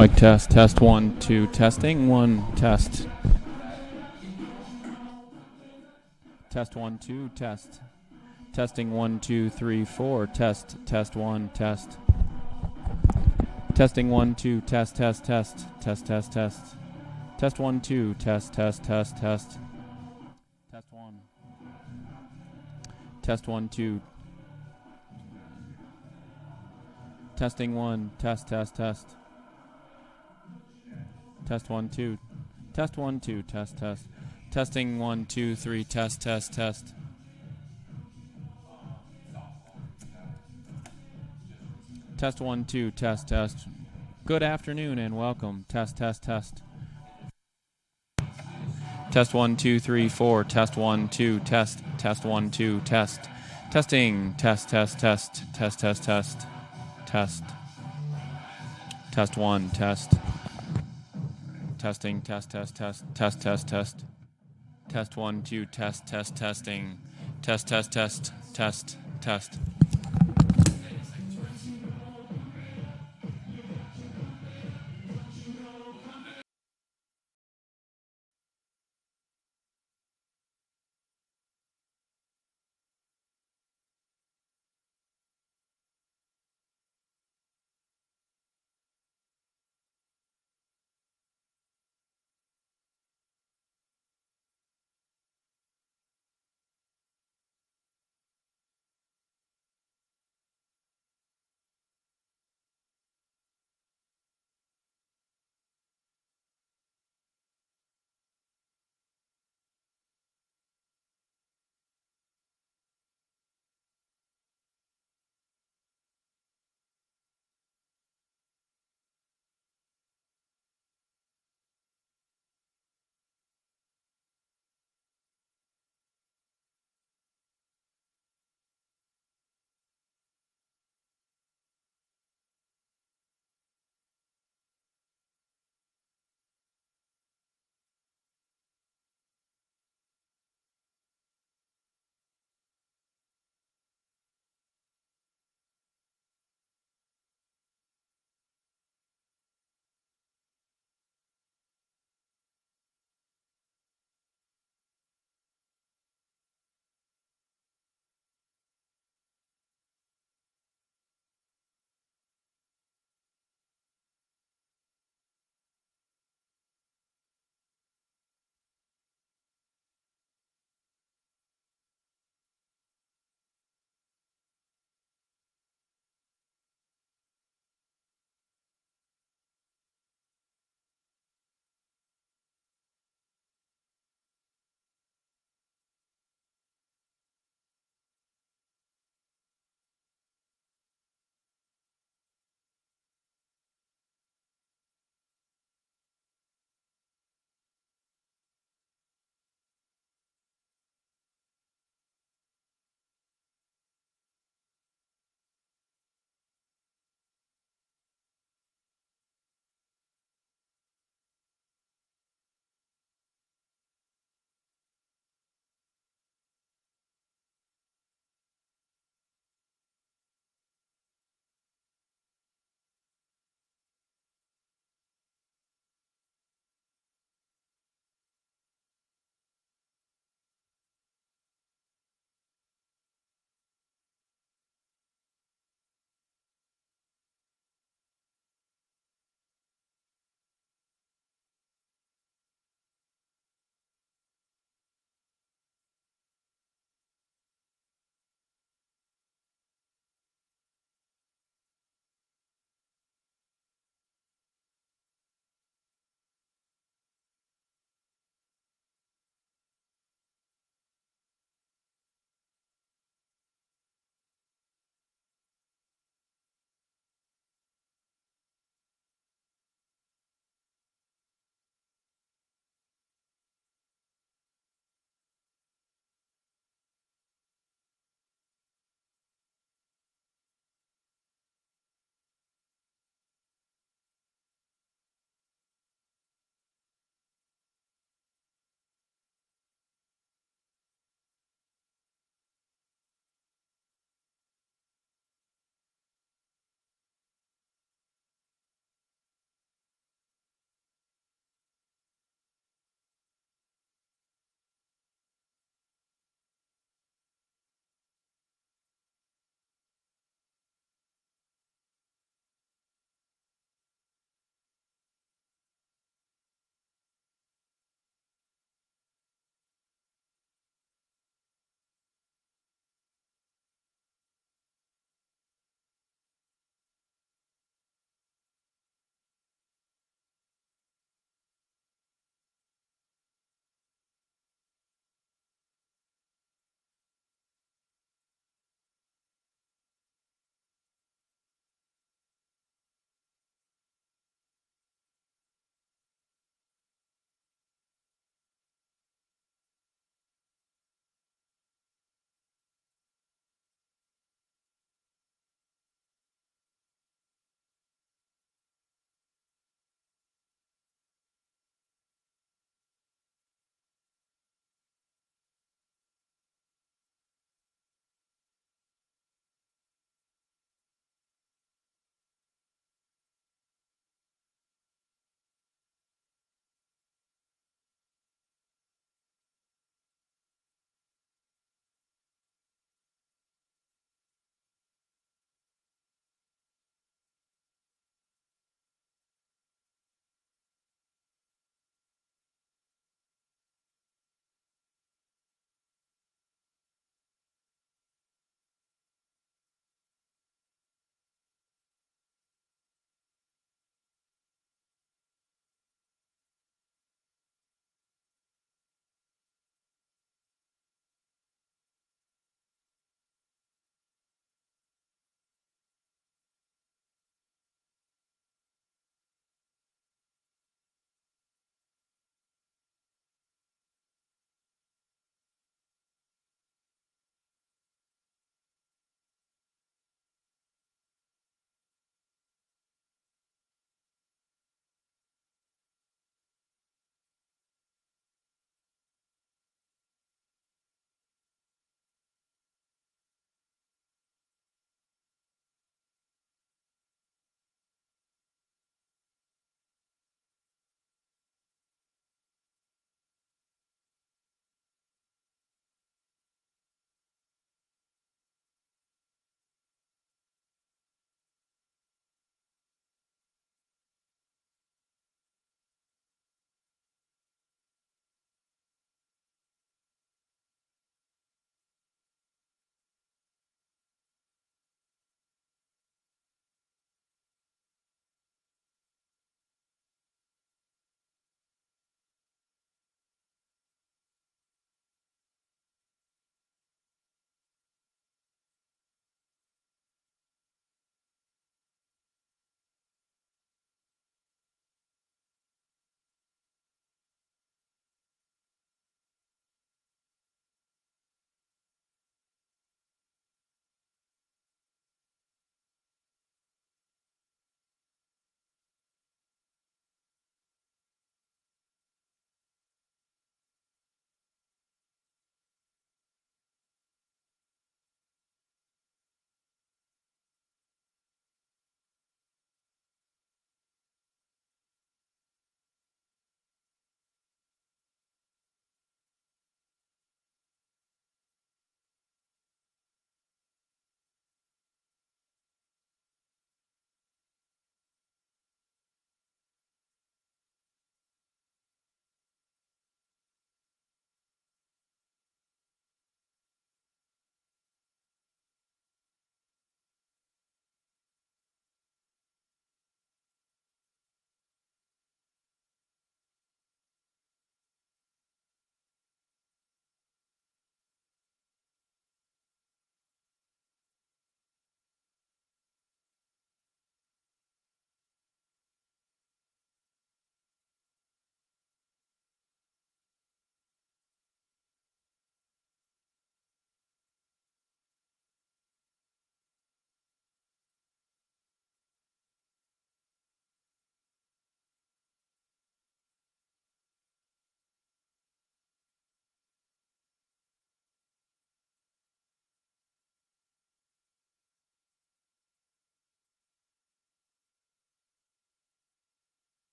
Mic test, test 1, 2, testing 1, test. Test 1, 2, test. Testing 1, 2, 3, 4, test, test 1, test. Testing 1, 2, test, test, test, test, test, test. Test 1, 2, test, test, test, test. Test 1. Test 1, 2. Testing 1, test, test, test. Test 1, 2. Test 1, 2, test, test. Testing 1, 2, 3, test, test, test. Test 1, 2, test, test. Good afternoon and welcome. Test, test, test. Test 1, 2, 3, 4. Test 1, 2, test. Test 1, 2, test. Testing. Test, test, test. Test, test, test. Test. Test 1, test. Testing. Test, test, test. Test, test, test. Test 1, 2, test, test, testing. Test, test, test. Test, test.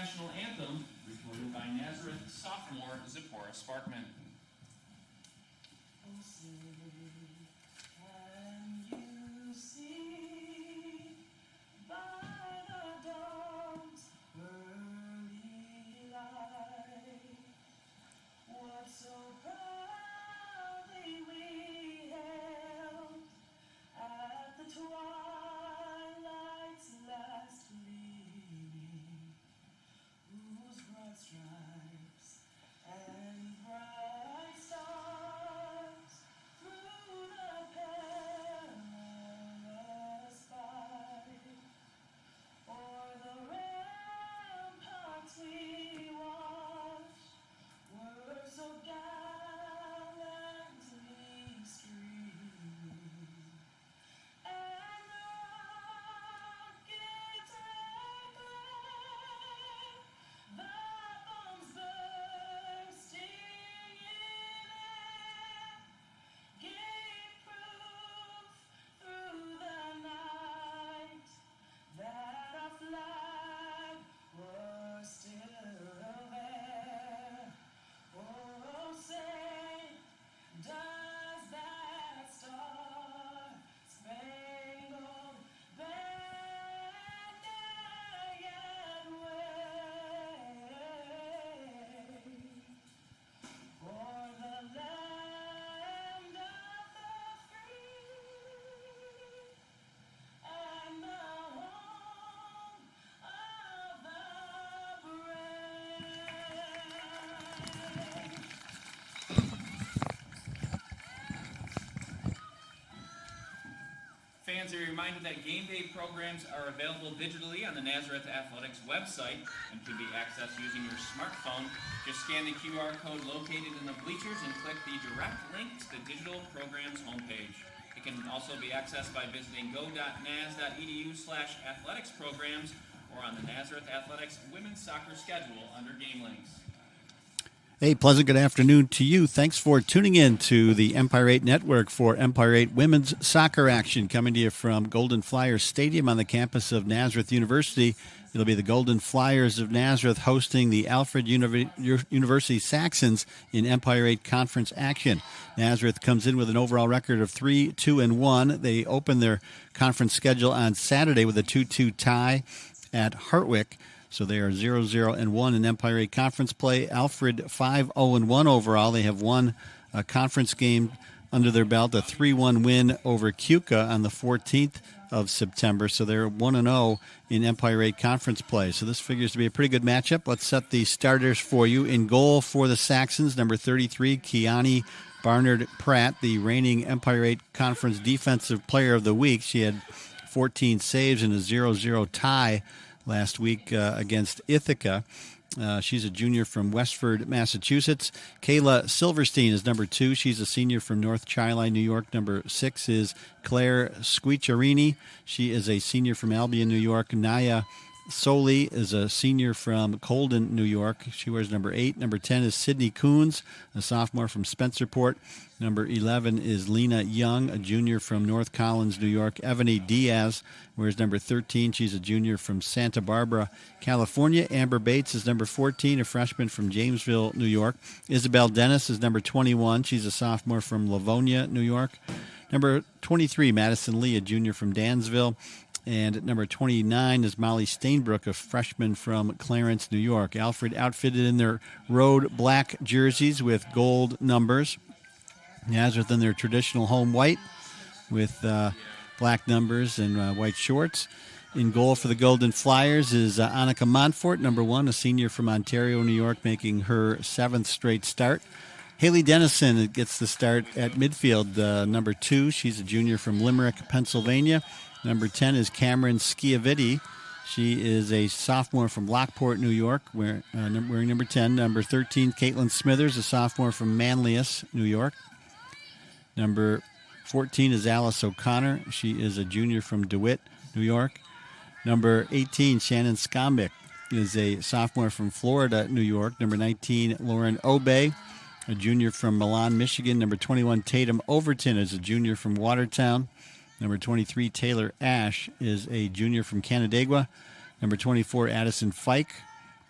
national anthem, recorded by Nazareth sophomore Zipporah Sparkman. Fans are reminded that game day programs are available digitally on the Nazareth Athletics website and can be accessed using your smartphone. Just scan the QR code located in the bleachers and click the direct link to the digital programs homepage. It can also be accessed by visiting go.naz.edu/athletics programs or on the Nazareth Athletics women's soccer schedule under game links. Hey, pleasant good afternoon to you. Thanks for tuning in to the Empire 8 Network for Empire 8 women's soccer action, coming to you from Golden Flyers Stadium on the campus of Nazareth University. It'll be the Golden Flyers of Nazareth hosting the Alfred University Saxons in Empire 8 conference action. Nazareth comes in with an overall record of 3-2-1. They open their conference schedule on Saturday with a 2-2 tie at Hartwick. So they are 0-0-1 in Empire 8 conference play. Alfred 5-0-1 overall. They have won a conference game under their belt, a 3-1 win over Keuka on the 14th of September. So they're 1-0 in Empire 8 conference play. So this figures to be a pretty good matchup. Let's set the starters for you. In goal for the Saxons, number 33, Kiani Barnard-Pratt, the reigning Empire 8 Conference Defensive Player of the Week. She had 14 saves in a 0-0 tie last week against Ithaca. She's a junior from Westford, Massachusetts. Kayla Silverstein is number 2. She's a senior from North Chi-Li, New York. Number 6 is Claire Squicciarini. She is a senior from Albion, New York. Naya Soli is a senior from Colden, New York. She wears number 8. Number 10 is Sydney Coons, a sophomore from Spencerport. Number 11 is Lena Young, a junior from North Collins, New York. Ebony Diaz wears number 13. She's a junior from Santa Barbara, California. Amber Bates is number 14, a freshman from Jamesville, New York. Isabel Dennis is number 21. She's a sophomore from Livonia, New York. Number 23, Madison Lee, a junior from Dansville. And number 29 is Molly Stainbrook, a freshman from Clarence, New York. Alfred outfitted in their road black jerseys with gold numbers. Nazareth in their traditional home white with black numbers and white shorts. In goal for the Golden Flyers is Annika Montfort, number 1, a senior from Ontario, New York, making her 7th straight start. Haley Dennison gets the start at midfield, number 2. She's a junior from Limerick, Pennsylvania. Number 10 is Cameron Schiaviti. She is a sophomore from Lockport, New York, wearing number 10. Number 13, Caitlin Smithers, a sophomore from Manlius, New York. Number 14 is Alice O'Connor. She is a junior from DeWitt, New York. Number 18, Shannon Skombick, is a sophomore from Florida, New York. Number 19, Lauren Obey, a junior from Milan, Michigan. Number 21, Tatum Overton, is a junior from Watertown. Number 23, Taylor Ash, is a junior from Canandaigua. Number 24, Addison Fike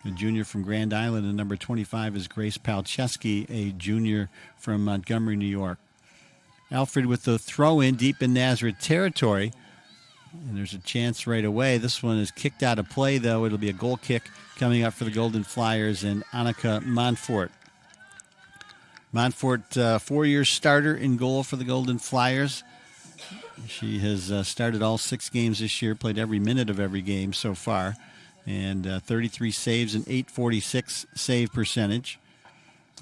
a junior from Grand Island, and number 25 is Grace Palczewski, a junior from Montgomery, New York. Alfred with the throw-in deep in Nazareth territory. And there's a chance right away. This one is kicked out of play, though. It'll be a goal kick coming up for the Golden Flyers and Annika Montfort. Montfort, four-year starter in goal for the Golden Flyers. She has started all 6 games this year, played every minute of every game so far, and 33 saves and .846 save percentage,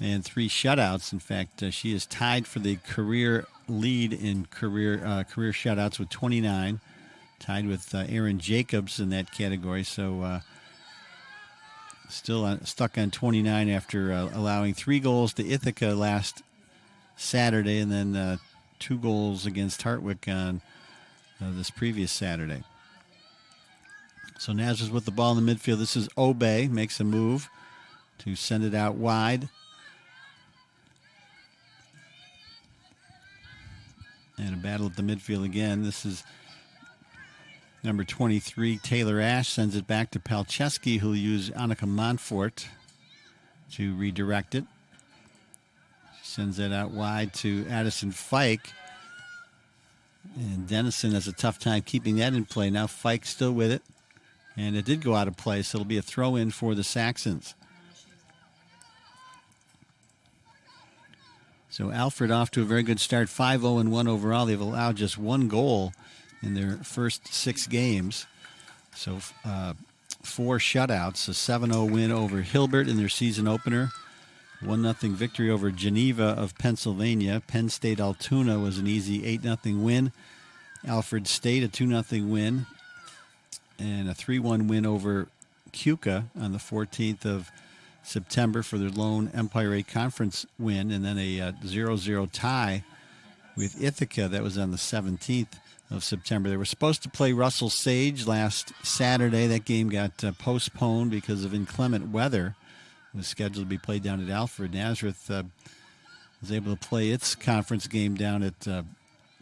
and 3 shutouts. In fact, she is tied for the career lead in career shutouts with 29, tied with Aaron Jacobs in that category. So still stuck on 29 after allowing 3 goals to Ithaca last Saturday, and then 2 goals against Hartwick on this previous Saturday. So Nazareth with the ball in the midfield. This is Obey, makes a move to send it out wide. And a battle at the midfield again. This is number 23, Taylor Ash, sends it back to Palczewski, who'll use Annika Montfort to redirect it. She sends that out wide to Addison Fike. And Dennison has a tough time keeping that in play. Now Fike still with it. And it did go out of play, so it'll be a throw-in for the Saxons. So Alfred off to a very good start, 5-0-1 overall. They've allowed just 1 goal in their first 6 games. So 4 shutouts, a 7-0 win over Hilbert in their season opener. 1-0 victory over Geneva of Pennsylvania. Penn State Altoona was an easy 8-0 win. Alfred State a 2-0 win. And a 3-1 win over Keuka on the 14th of September for their lone Empire 8 Conference win, and then a 0-0 tie with Ithaca. That was on the 17th of September. They were supposed to play Russell Sage last Saturday. That game got postponed because of inclement weather. It was scheduled to be played down at Alfred. Nazareth was able to play its conference game down at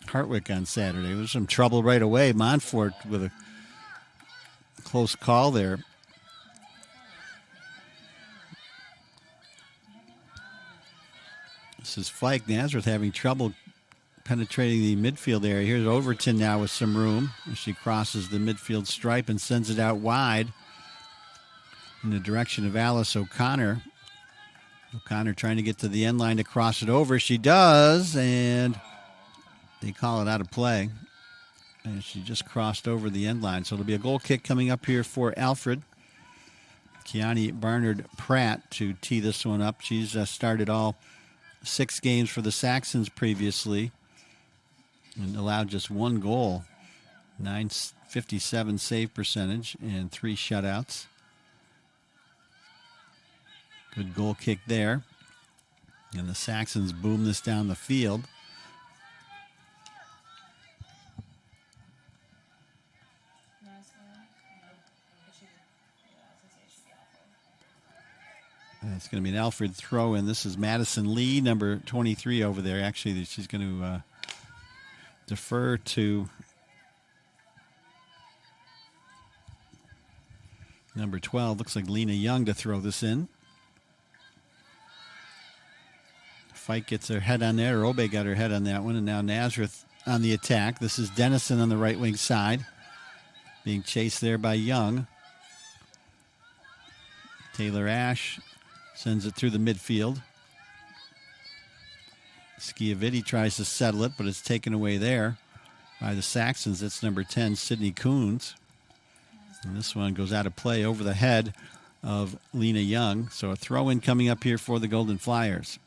Hartwick on Saturday. There was some trouble right away. Montfort with a close call there. This is Fike. Nazareth having trouble penetrating the midfield area. Here's Overton now with some room. She crosses the midfield stripe and sends it out wide in the direction of Alice O'Connor. O'Connor trying to get to the end line to cross it over. She does, and they call it out of play. And she just crossed over the end line. So it'll be a goal kick coming up here for Alfred. Kiani Barnard-Pratt to tee this one up. She's started all 6 games for the Saxons previously and allowed just 1 goal, .957 save percentage, and 3 shutouts. Good goal kick there. And the Saxons boom this down the field. It's going to be an Alfred throw-in. This is Madison Lee, number 23 over there. Actually, she's going to defer to number 12. Looks like Lena Young to throw this in. Fight gets her head on there. Obe got her head on that one, and now Nazareth on the attack. This is Dennison on the right wing side, being chased there by Young. Taylor Ash sends it through the midfield. Schiaviti tries to settle it, but it's taken away there by the Saxons. That's number 10, Sydney Coons. And this one goes out of play over the head of Lena Young. So a throw-in coming up here for the Golden Flyers.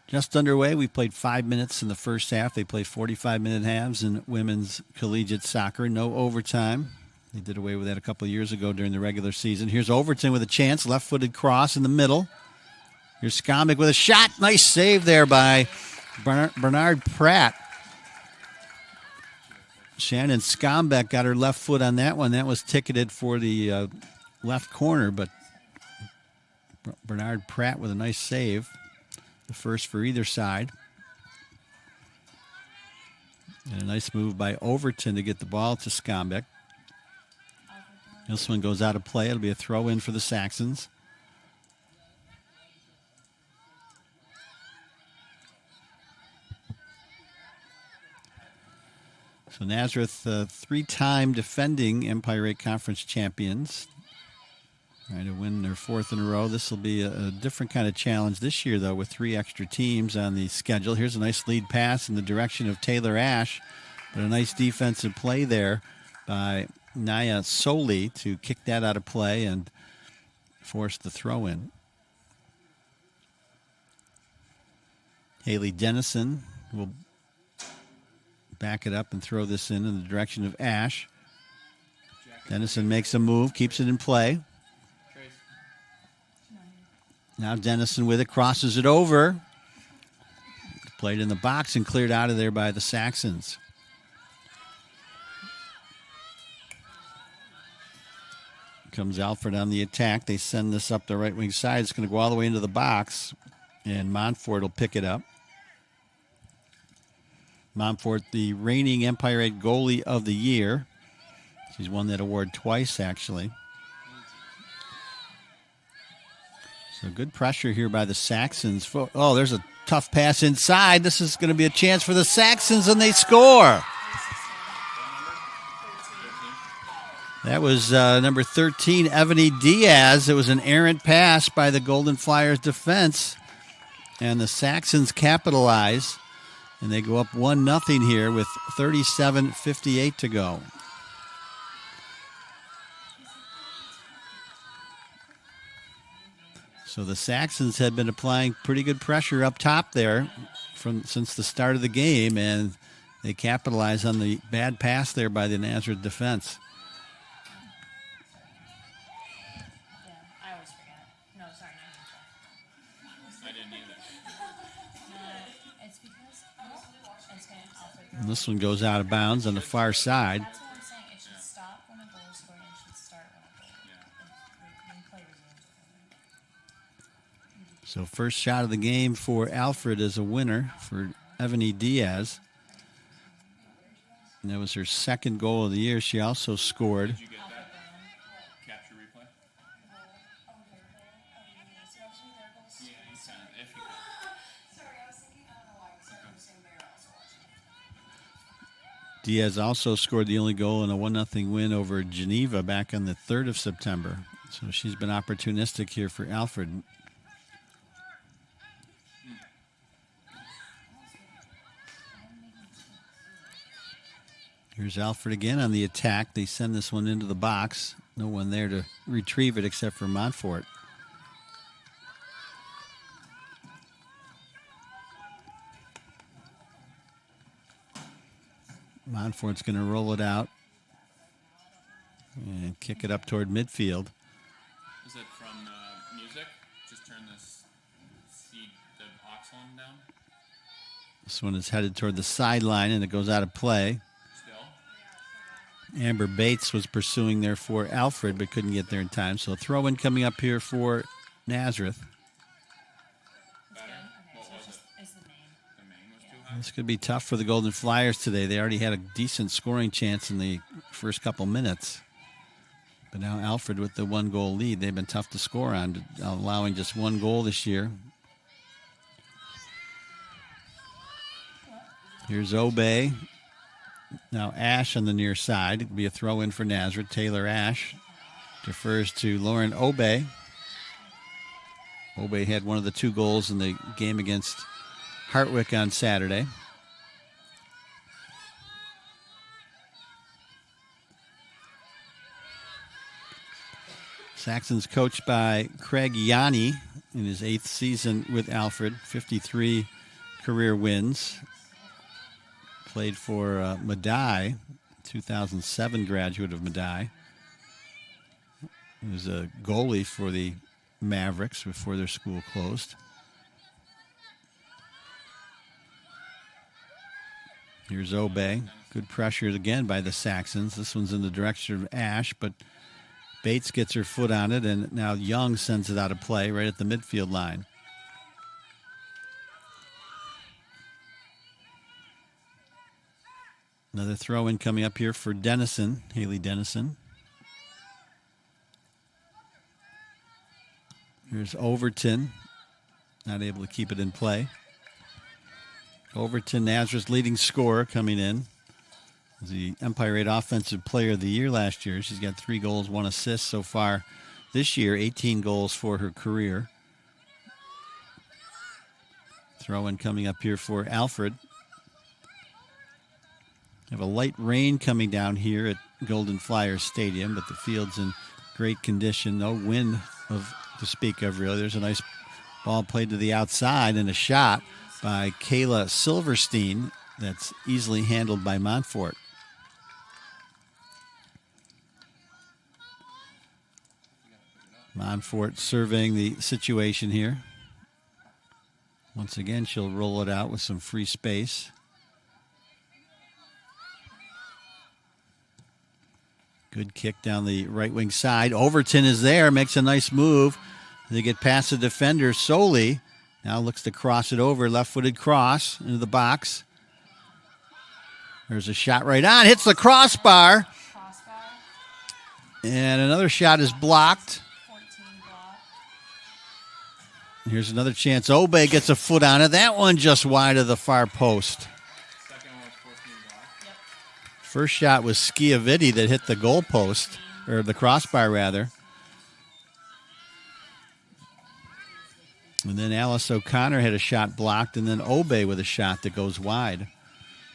Just underway. We played 5 minutes in the first half. They play 45-minute halves in women's collegiate soccer. No overtime. They did away with that a couple of years ago during the regular season. Here's Overton with a chance. Left-footed cross in the middle. Here's Skombeck with a shot. Nice save there by Bernard Pratt. Shannon Skombeck got her left foot on that one. That was ticketed for the left corner, but Bernard Pratt with a nice save. The first for either side. And a nice move by Overton to get the ball to Skombeck. This one goes out of play. It'll be a throw in for the Saxons. So Nazareth, three-time defending Empire 8 Conference champions. Trying to win their fourth in a row. This will be a different kind of challenge this year, though, with three extra teams on the schedule. Here's a nice lead pass in the direction of Taylor Ash, but a nice defensive play there by Naya Soli to kick that out of play and force the throw in. Haley Dennison will back it up and throw this in the direction of Ash. Dennison makes a move, keeps it in play. Now Dennison with it, crosses it over. Played in the box and cleared out of there by the Saxons. Comes Alfred on the attack. They send this up the right wing side. It's going to go all the way into the box, and Montfort will pick it up. Montfort, the reigning Empire 8 goalie of the year. She's won that award twice, actually. So good pressure here by the Saxons. Oh, there's a tough pass inside. This is going to be a chance for the Saxons, and they score. That was number 13, Ebony Diaz. It was an errant pass by the Golden Flyers defense, and the Saxons capitalize. And they go up 1-0 here with 37:58 to go. So the Saxons had been applying pretty good pressure up top there since the start of the game, and they capitalize on the bad pass there by the Nazareth defense. And this one goes out of bounds on the far side. That's what I'm saying. It should stop when a goal is scored and it should start when a goal is So first shot of the game for Alfred as a winner for Ebony Diaz. And that was her second goal of the year. She also scored. Did you get that capture replay? Yeah, he sent it. If you could. Sorry, I was thinking, I don't know why. Sorry, I'm saying Bear also watching. Diaz also scored the only goal in a 1-0 win over Geneva back on the 3rd of September. So she's been opportunistic here for Alfred. Here's Alfred again on the attack. They send this one into the box. No one there to retrieve it except for Montfort. Montfort's going to roll it out and kick it up toward midfield. Is it from music? Just turn this the aux line down. This one is headed toward the sideline, and it goes out of play. Still? Amber Bates was pursuing there for Alfred, but couldn't get there in time. So a throw-in coming up here for Nazareth. Better? What was it? It's the main. The main was too high? This could be tough for the Golden Flyers today. They already had a decent scoring chance in the first couple minutes. But now Alfred with the 1-goal lead. They've been tough to score on, allowing just 1 goal this year. Here's Obey. Now Ash on the near side. It'll be a throw-in for Nazareth. Taylor Ash defers to Lauren Obey. Obey had one of the 2 goals in the game against Hartwick on Saturday. Saxon's coached by Craig Yanni in his 8th season with Alfred. 53 career wins. Played for Madai, 2007 graduate of Madai. He was a goalie for the Mavericks before their school closed. Here's Obey. Good pressure again by the Saxons. This one's in the direction of Ash, but Bates gets her foot on it, and now Young sends it out of play right at the midfield line. Another throw-in coming up here for Dennison, Haley Dennison. Here's Overton, not able to keep it in play. Overton, Nazareth's leading scorer, coming in. The Empire 8 Offensive Player of the Year last year. She's got 3 goals, 1 assist so far this year, 18 goals for her career. Throw-in coming up here for Alfred. Have a light rain coming down here at Golden Flyers Stadium, but the field's in great condition. No wind to speak of, really. There's a nice ball played to the outside and a shot by Kayla Silverstein that's easily handled by Montfort. Montfort surveying the situation here. Once again, she'll roll it out with some free space. Good kick down the right wing side. Overton is there, makes a nice move. They get past the defender solely. Now looks to cross it over, left-footed cross into the box. There's a shot right on, hits the crossbar. And another shot is blocked. Here's another chance. Obey gets a foot on it. That one just wide of the far post. First shot was Schiavitti that hit the goal post, or the crossbar rather. And then Alice O'Connor had a shot blocked, and then Obey with a shot that goes wide.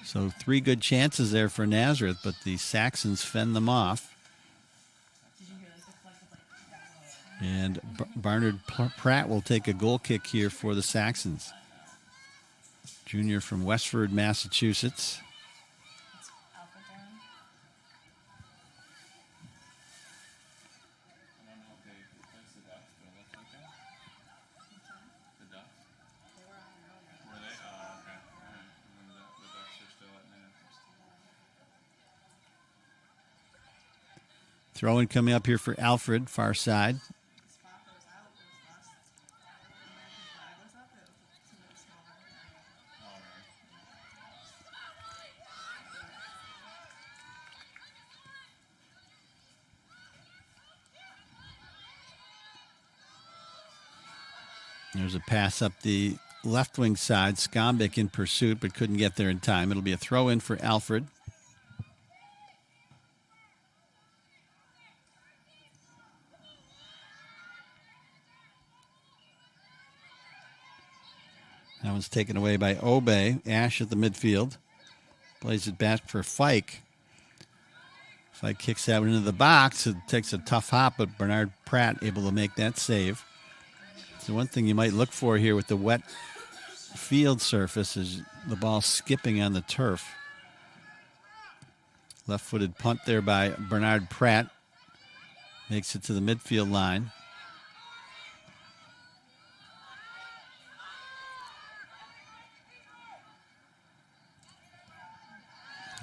So 3 good chances there for Nazareth, but the Saxons fend them off. And Barnard Pratt will take a goal kick here for the Saxons. Junior from Westford, Massachusetts. Throw-in coming up here for Alfred, far side. There's a pass up the left wing side. Skombick in pursuit, but couldn't get there in time. It'll be a throw-in for Alfred. That one's taken away by Obey. Ash at the midfield. Plays it back for Fike. Fike kicks that one into the box. It takes a tough hop, but Bernard Pratt able to make that save. So one thing you might look for here with the wet field surface is the ball skipping on the turf. Left-footed punt there by Bernard Pratt. Makes it to the midfield line.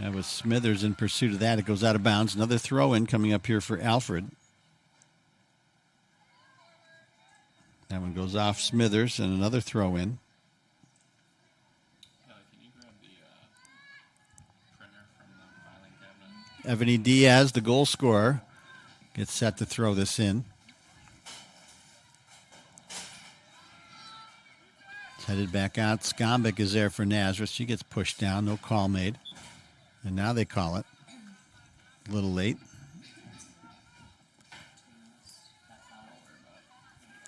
That was Smithers in pursuit of that. It goes out of bounds. Another throw-in coming up here for Alfred. That one goes off Smithers, and another throw-in. Ebony Diaz, the goal scorer, gets set to throw this in. It's headed back out. Skombick is there for Nazareth. She gets pushed down. No call made. And now they call it. A little late.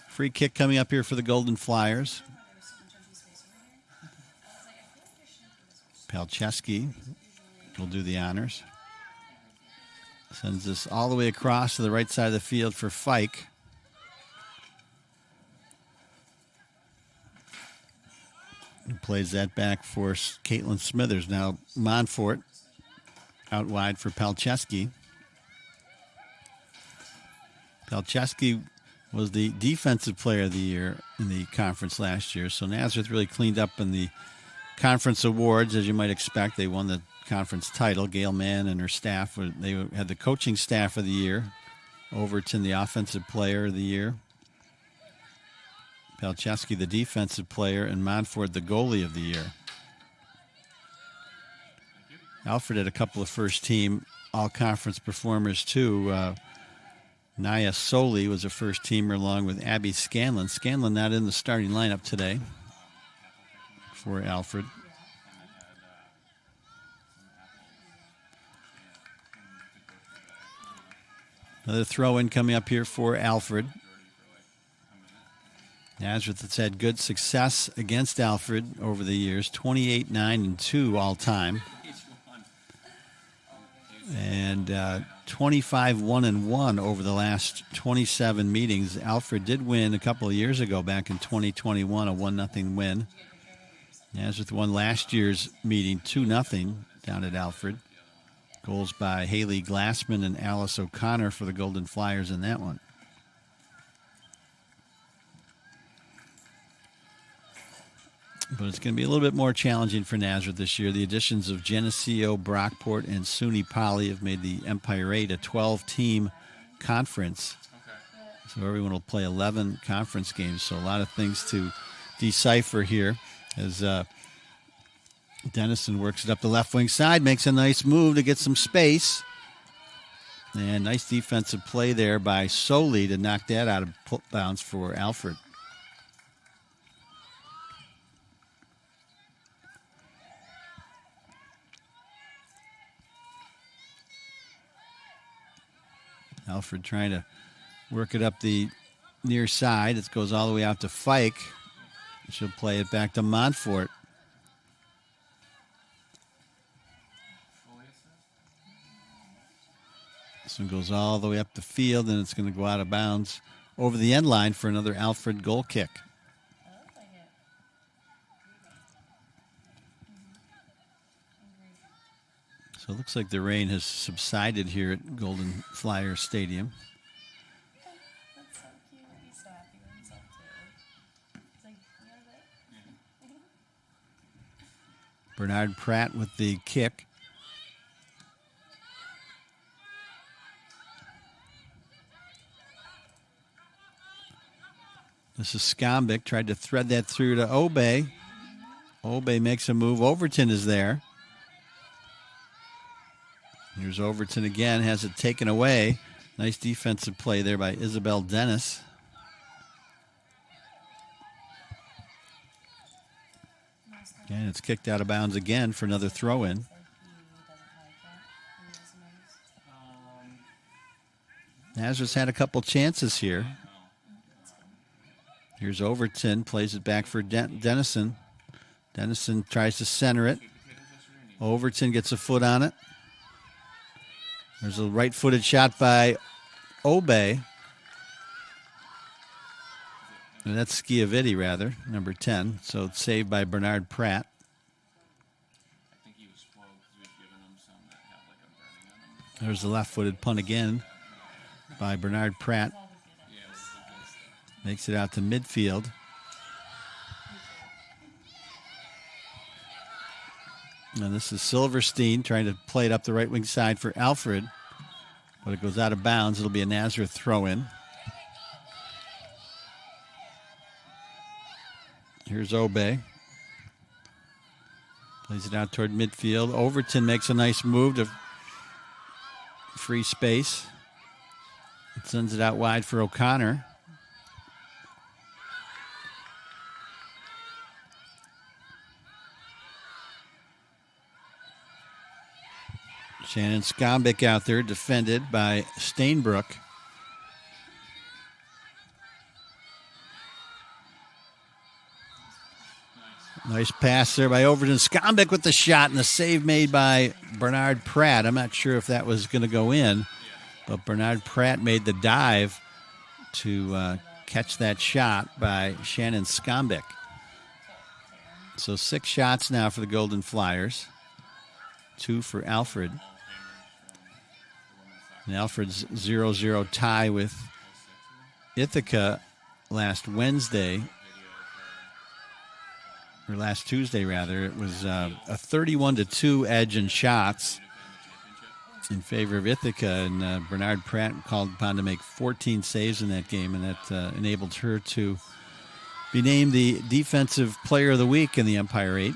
Free kick coming up here for the Golden Flyers. Palczewski will do the honors. Sends this all the way across to the right side of the field for Fike. And plays that back for Caitlin Smithers. Now Montfort out wide for Palczewski. Palczewski was the defensive player of the year in the conference last year. So Nazareth really cleaned up in the conference awards, as you might expect. They won the conference title. Gail Mann and her staff, they had the coaching staff of the year. Overton, the offensive player of the year. Palczewski, the defensive player, and Montfort, the goalie of the year. Alfred had a couple of first-team all-conference performers, too. Naya Soli was a first-teamer along with Abby Scanlon. Scanlon not in the starting lineup today for Alfred. Another throw-in coming up here for Alfred. Nazareth has had good success against Alfred over the years, 28-9-2 all-time. And 25-1-1 over the last 27 meetings. Alfred did win a couple of years ago, back in 2021, a 1-0 win. Nazareth won last year's meeting 2-0 down at Alfred. Goals by Haley Glassman and Alice O'Connor for the Golden Flyers in that one. But it's going to be a little bit more challenging for Nazareth this year. The additions of Geneseo, Brockport, and SUNY Poly have made the Empire 8 a 12-team conference. So everyone will play 11 conference games. So a lot of things to decipher here as Dennison works it up the left wing side, makes a nice move to get some space. And nice defensive play there by Soli to knock that out of bounds for Alfred. Alfred trying to work it up the near side. It goes all the way out to Fike. She'll play it back to Montfort. This one goes all the way up the field, and it's going to go out of bounds over the end line for another Alfred goal kick. So it looks like the rain has subsided here at Golden Flyer Stadium. That's so cute. He's so happy with himself too. He's like, you know that? Bernard Pratt with the kick. This is Skombic, tried to thread that through to Obey. Obey makes a move. Overton is there. Here's Overton again, has it taken away. Nice defensive play there by Isabel Dennis. And it's kicked out of bounds again for another throw-in. Nazareth's had a couple chances here. Here's Overton, plays it back for Dennison. Dennison tries to center it. Overton gets a foot on it. There's a right-footed shot by Obey. And that's Schiavitti, rather, number 10. So it's saved by Bernard Pratt. There's the left-footed punt again by Bernard Pratt. Makes it out to midfield. And this is Silverstein trying to play it up the right wing side for Alfred. But it goes out of bounds. It'll be a Nazareth throw-in. Here's Obey. Plays it out toward midfield. Overton makes a nice move to free space. It sends it out wide for O'Connor. Shannon Skombic out there, defended by Stainbrook. Nice pass there by Overton. Skombic with the shot and the save made by Bernard Pratt. I'm not sure if that was going to go in, but Bernard Pratt made the dive to catch that shot by Shannon Skombic. So 6 shots now for the Golden Flyers. 2 for Alfred. And Alfred's 0-0 tie with Ithaca last Wednesday, or last Tuesday rather. It was a 31-2 edge in shots in favor of Ithaca, and Bernard Pratt called upon to make 14 saves in that game, and that enabled her to be named the Defensive Player of the Week in the Empire 8.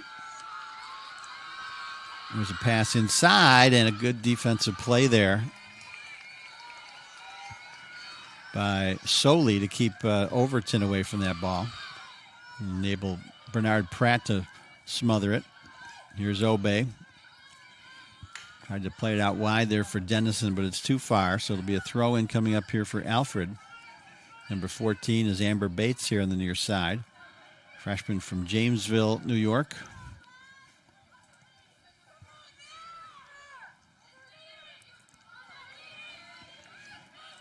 There's a pass inside and a good defensive play there by Soley to keep Overton away from that ball. Enable Bernard Pratt to smother it. Here's Obey. Tried to play it out wide there for Dennison, but it's too far, so it'll be a throw-in coming up here for Alfred. Number 14 is Amber Bates here on the near side. Freshman from Jamesville, New York.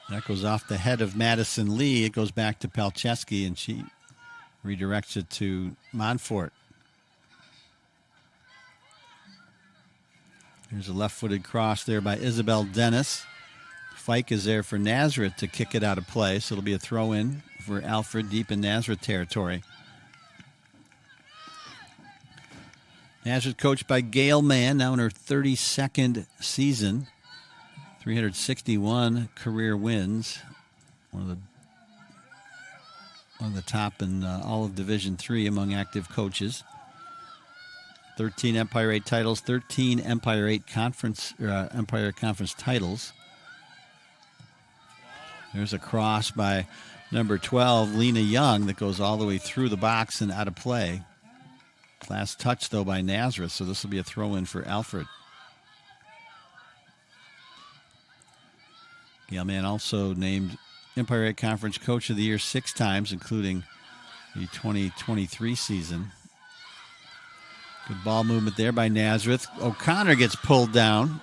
That goes off the head of Madison Lee. It goes back to Palczewski, and she redirects it to Montfort. There's a left-footed cross there by Isabel Dennis. Fike is there for Nazareth to kick it out of play, so it'll be a throw-in for Alfred deep in Nazareth territory. Nazareth coached by Gail Mann, now in her 32nd season. 361 career wins. One of the top in all of Division III among active coaches. 13 Empire 8 titles, 13 Empire 8 Empire Conference titles. There's a cross by number 12, Lena Young, that goes all the way through the box and out of play. Last touch, though, by Nazareth, so this will be a throw-in for Alfred. Gail Mann also named Empire 8 Conference Coach of the Year 6 times, including the 2023 season. Good ball movement there by Nazareth. O'Connor gets pulled down.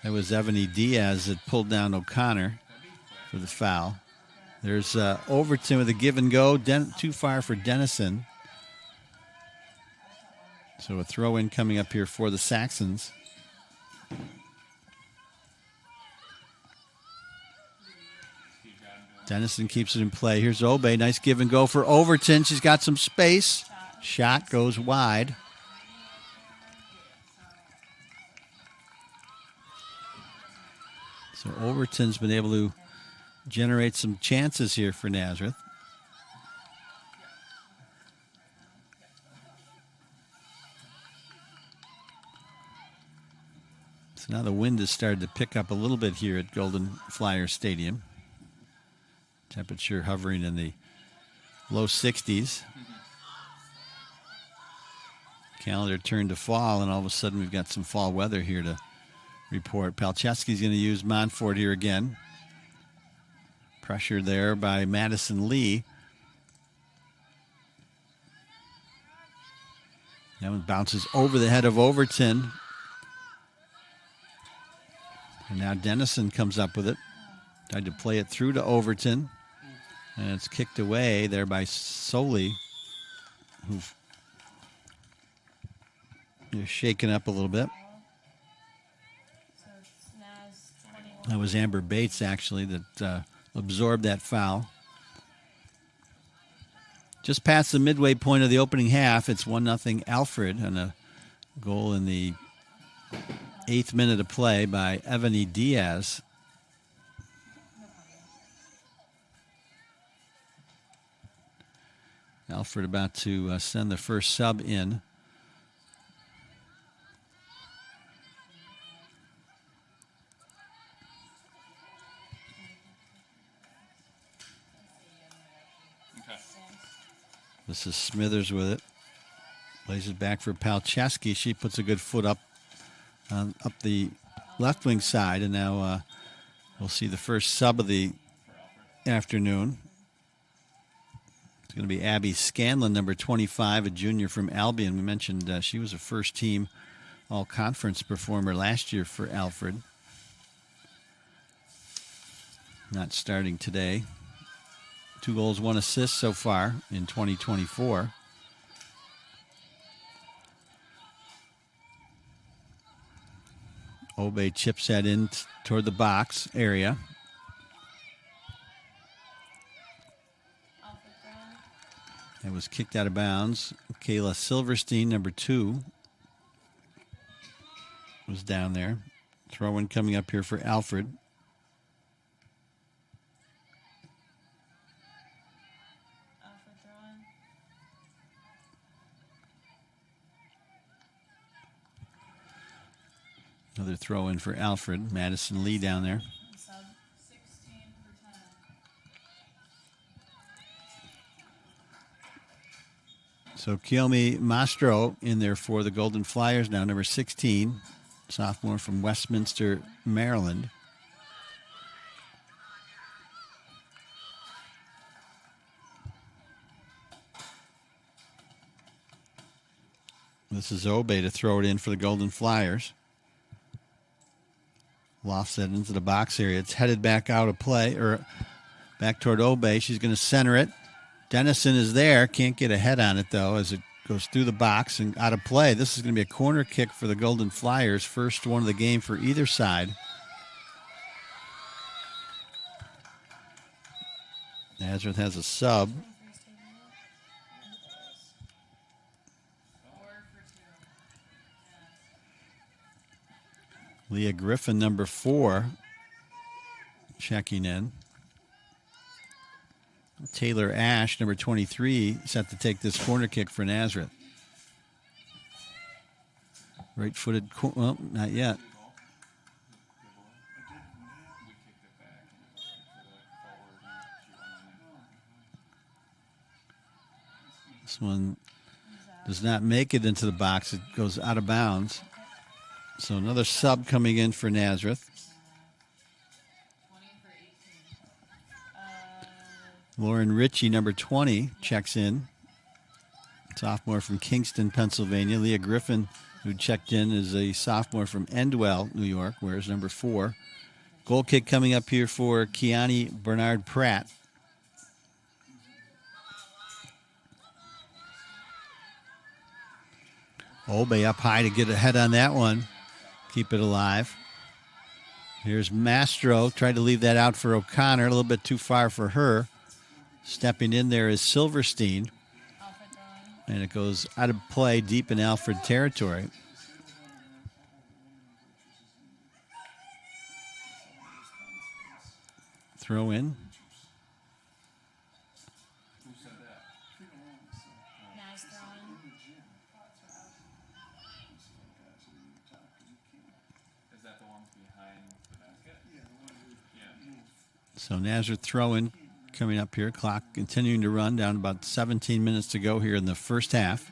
That was Evany Diaz that pulled down O'Connor for the foul. There's Overton with a give and go. Too far for Dennison. So a throw-in coming up here for the Saxons. Dennison keeps it in play. Here's Obey. Nice give and go for Overton. She's got some space. Shot goes wide. So Overton's been able to generate some chances here for Nazareth. So now the wind has started to pick up a little bit here at Golden Flyer Stadium. Temperature hovering in the low 60s. Calendar turned to fall, and all of a sudden we've got some fall weather here to report. Palczewski's going to use Montfort here again. Pressure there by Madison Lee. That one bounces over the head of Overton. And now Dennison comes up with it. Tried to play it through to Overton. And it's kicked away there by Soley, who's shaken up a little bit. That was Amber Bates, actually, that absorbed that foul. Just past the midway point of the opening half, it's 1-0 Alfred, and a goal in the 8th minute of play by Evany Diaz. Alfred about to send the first sub in. This is Smithers with it. Plays it back for Palczewski. She puts a good foot up the left wing side, and now we'll see the first sub of the afternoon. It's going to be Abby Scanlon, number 25, a junior from Albion. We mentioned she was a first-team all-conference performer last year for Alfred. Not starting today. 2 goals, 1 assist so far in 2024. Obey chips that in toward the box area. It was kicked out of bounds. Kayla Silverstein, number 2, was down there. Throw-in coming up here for Alfred. Another throw in for Alfred. Madison Lee down there. Sub 16 for 10. So Kiyomi Mastro in there for the Golden Flyers now, number 16, sophomore from Westminster, Maryland. This is Obe to throw it in for the Golden Flyers. Lofts it into the box area. It's headed back out of play, or back toward Obe. She's going to center it. Dennison is there. Can't get a head on it, though, as it goes through the box and out of play. This is going to be a corner kick for the Golden Flyers. First one of the game for either side. Nazareth has a sub. Leah Griffin, number 4, checking in. Taylor Ash, number 23, set to take this corner kick for Nazareth. Right-footed, well, not yet. This one does not make it into the box. It goes out of bounds. So another sub coming in for Nazareth. Lauren Ritchie, number 20, checks in. Sophomore from Kingston, Pennsylvania. Leah Griffin, who checked in, is a sophomore from Endwell, New York, wears number 4. Goal kick coming up here for Kiani Bernard Pratt. Obe up high to get ahead on that one. Keep it alive. Here's Mastro. Tried to leave that out for O'Connor. A little bit too far for her. Stepping in there is Silverstein. And it goes out of play deep in Alfred territory. Throw in. Nice throwing. Is that the one behind the basket? Yeah. So Nazareth throw-in coming up here. Clock continuing to run, down about 17 minutes to go here in the first half.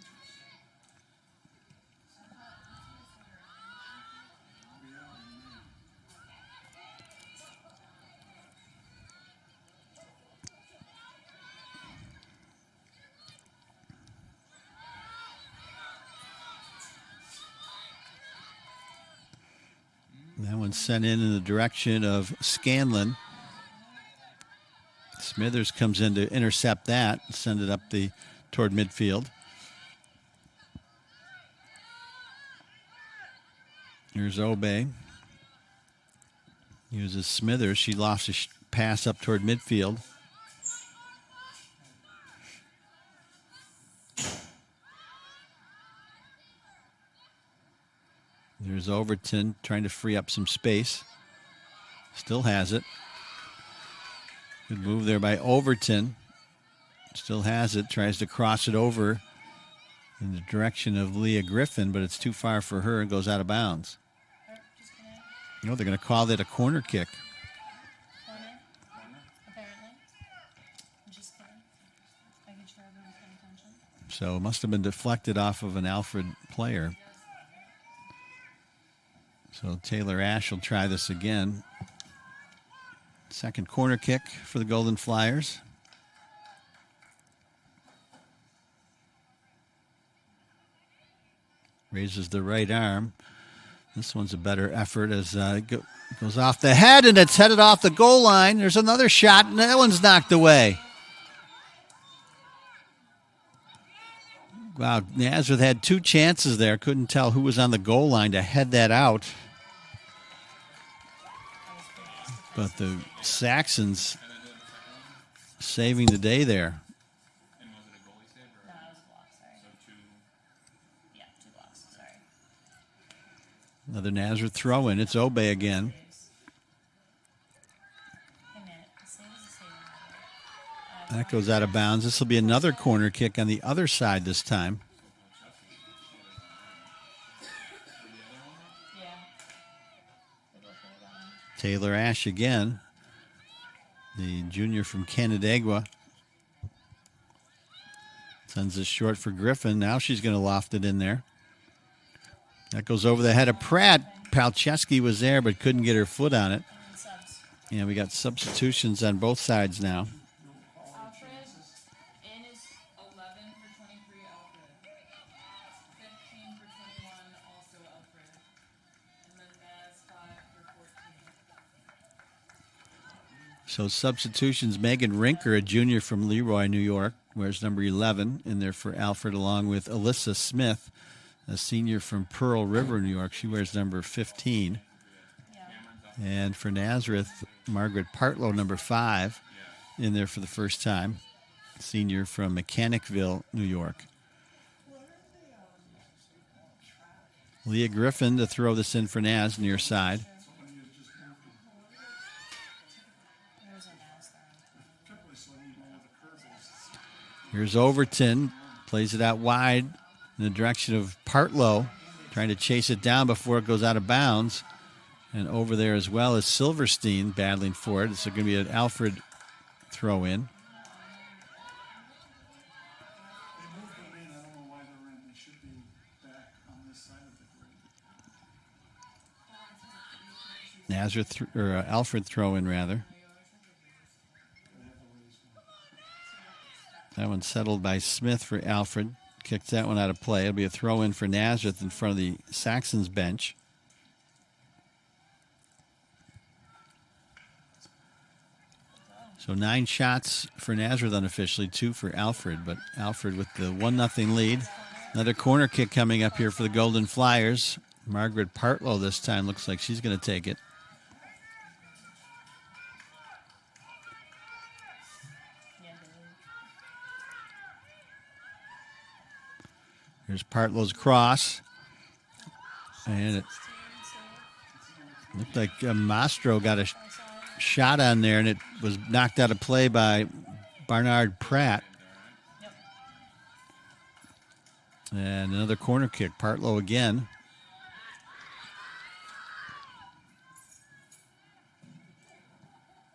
That one's sent in the direction of Scanlon. Smithers comes in to intercept that, send it up toward midfield. Here's Obe. Uses Smithers. She lost a pass up toward midfield. There's Overton trying to free up some space. Still has it. Good move there by Overton. Still has it. Tries to cross it over in the direction of Leah Griffin, but it's too far for her and goes out of bounds. You know, they're going to call that a corner kick. Corner, apparently. I'm just kidding. Making sure everyone's paying attention. So it must have been deflected off of an Alfred player. So Taylor Ash will try this again. Second corner kick for the Golden Flyers. Raises the right arm. This one's a better effort as it goes off the head, and it's headed off the goal line. There's another shot, and that one's knocked away. Wow, Nazareth had 2 chances there. Couldn't tell who was on the goal line to head that out. But the Saxons saving the day there. And was it a goalie save? Or? No, it was a block, sorry. So 2. Yeah, 2 blocks, sorry. Another Nazareth throw in. It's Obe again. Hey, man, the save is the save. That goes out of bounds. This will be another corner kick on the other side this time. Yeah. Taylor Ash again, the junior from Canandaigua. Sends this short for Griffin. Now she's going to loft it in there. That goes over the head of Pratt. Palczewski was there but couldn't get her foot on it. And we got substitutions on both sides now. Alfred in is 11 for 23, Alfred. 15 for 21, also Alfred. And then Naz 5 for 14. So substitutions, Megan Rinker, a junior from Leroy, New York, wears number 11 in there for Alfred, along with Alyssa Smith, a senior from Pearl River, New York. She wears number 15. And for Nazareth, Margaret Partlow, number 5, in there for the first time, senior from Mechanicville, New York. Leah Griffin to throw this in for Naz, near side. Here's Overton, plays it out wide in the direction of Partlow, trying to chase it down before it goes out of bounds. And over there as well is Silverstein battling for it. It's going to be an Alfred throw in. Nazareth or Alfred throw in rather. That one settled by Smith for Alfred. Kicks that one out of play. It'll be a throw in for Nazareth in front of the Saxons bench. So 9 shots for Nazareth unofficially, 2 for Alfred, but Alfred with the 1-0 lead. Another corner kick coming up here for the Golden Flyers. Margaret Partlow this time looks like she's going to take it. Here's Partlow's cross. And it looked like Mastro got a shot on there, and it was knocked out of play by Barnard Pratt. And another corner kick. Partlow again.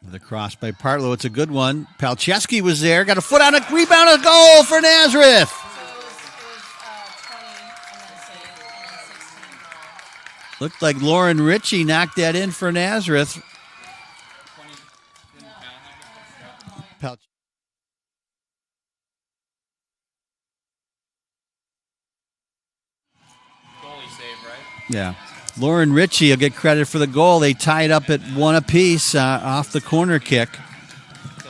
The cross by Partlow. It's a good one. Palczewski was there. Got a foot on a rebound. A goal for Nazareth. Looked like Lauren Ritchie knocked that in for Nazareth. Goalie save, right? Yeah. Lauren Ritchie will get credit for the goal. They tied up at 1 apiece off the corner kick.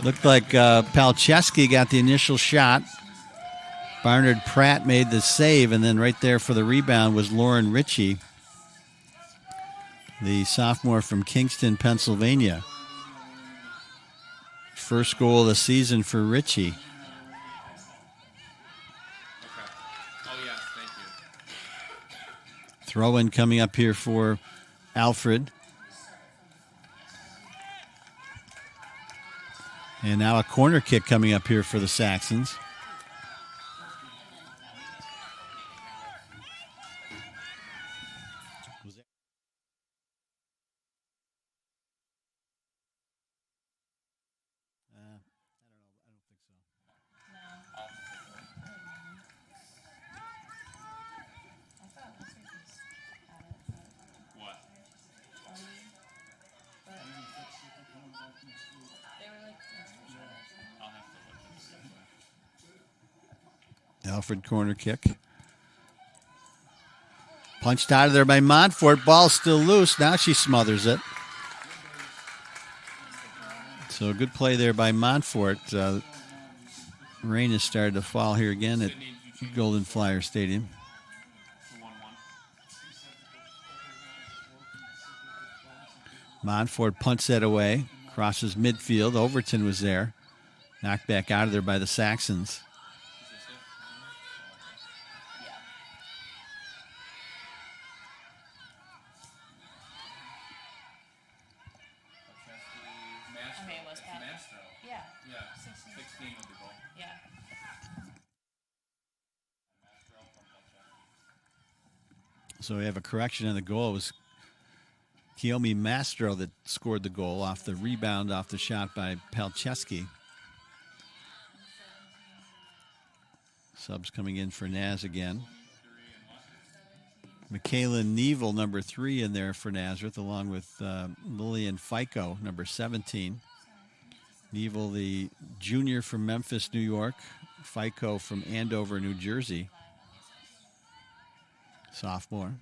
Looked like Palczewski got the initial shot. Barnard Pratt made the save, and then right there for the rebound was Lauren Ritchie, the sophomore from Kingston, Pennsylvania. First goal of the season for Ritchie. Okay. Oh, yeah, thank you. Throw in coming up here for Alfred. And now a corner kick coming up here for the Saxons. Alfred corner kick. Punched out of there by Montfort. Ball still loose. Now she smothers it. So a good play there by Montfort. Rain has started to fall here again at Golden Flyer Stadium. Montfort punts that away. Crosses midfield. Overton was there. Knocked back out of there by the Saxons. So we have a correction on the goal. It was Kiyomi Mastro that scored the goal off the rebound off the shot by Palcheski. Subs coming in for Naz again. Michaela Neville, number 3 in there for Nazareth, along with Lillian Fico, number 17. Neville, the junior from Memphis, New York. Fico from Andover, New Jersey. Sophomore.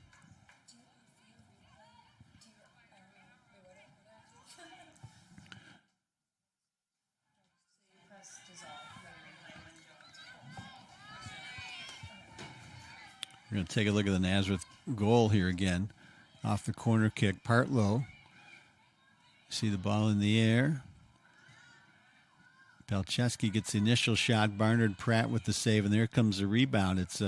We're going to take a look at the Nazareth goal here again. Off the corner kick, Partlow. See the ball in the air. Palcheski gets the initial shot. Barnard Pratt with the save, and there comes the rebound. It's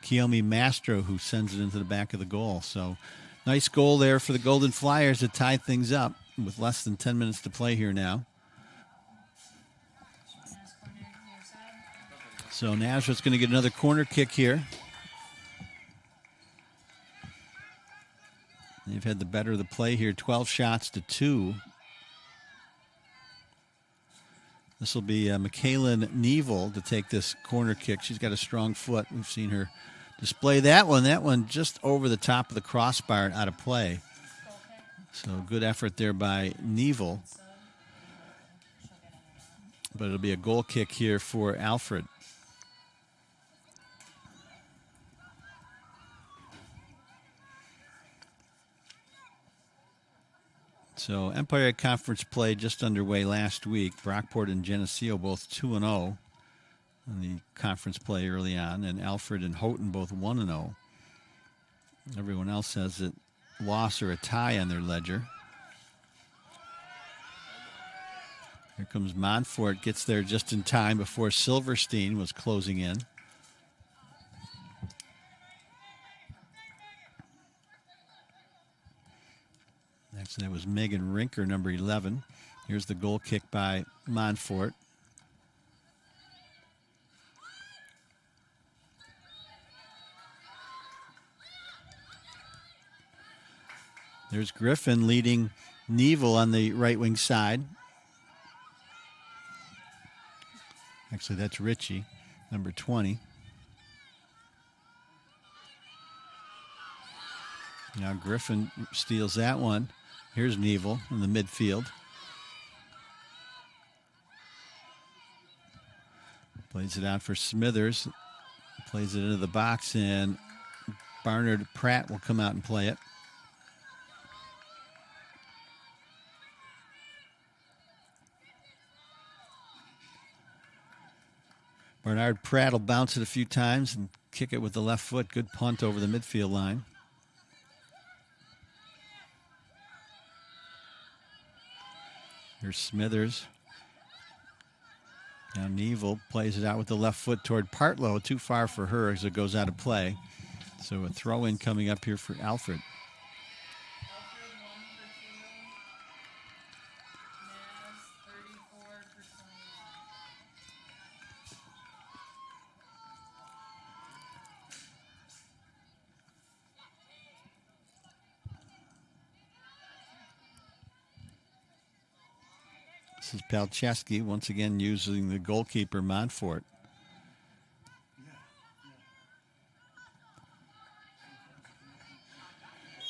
Kiyomi Mastro who sends it into the back of the goal. So nice goal there for the Golden Flyers to tie things up with less than 10 minutes to play here now. So Nazareth's going to get another corner kick here. They've had the better of the play here, 12 shots to 2. This will be Michaela Neville to take this corner kick. She's got a strong foot. We've seen her display that one. That one just over the top of the crossbar out of play. So good effort there by Neville. But it'll be a goal kick here for Alfred. So Empire Conference play just underway last week. Brockport and Geneseo both 2-0 in the conference play early on, and Alfred and Houghton both 1-0. Everyone else has a loss or a tie on their ledger. Here comes Montfort, gets there just in time before Silverstein was closing in. Actually, that was Megan Rinker, number 11. Here's the goal kick by Montfort. There's Griffin leading Neville on the right wing side. Actually, that's Ritchie, number 20. Now Griffin steals that one. Here's Neville in the midfield. Plays it out for Smithers. Plays it into the box, and Barnard Pratt will come out and play it. Bernard Pratt will bounce it a few times and kick it with the left foot. Good punt over the midfield line. Here's Smithers. Now Neville plays it out with the left foot toward Partlow. Too far for her as it goes out of play. So a throw-in coming up here for Alfred. This is Palcheski once again using the goalkeeper, Montfort.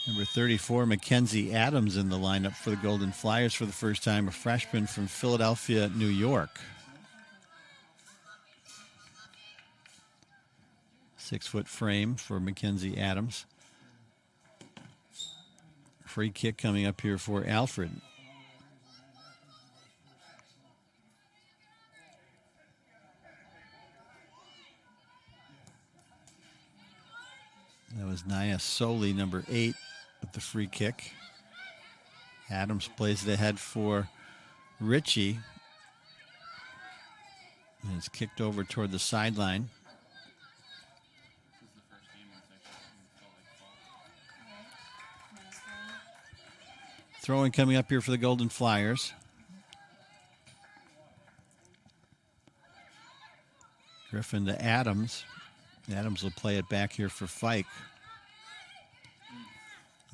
Number 34, Mackenzie Adams in the lineup for the Golden Flyers for the first time, a freshman from Philadelphia, New York. 6-foot frame for Mackenzie Adams. Free kick coming up here for Alfred. That was Naya Soli, number 8, with the free kick. Adams plays it ahead for Ritchie. And it's kicked over toward the sideline. Throwing coming up here for the Golden Flyers. Griffin to Adams. Adams will play it back here for Fike.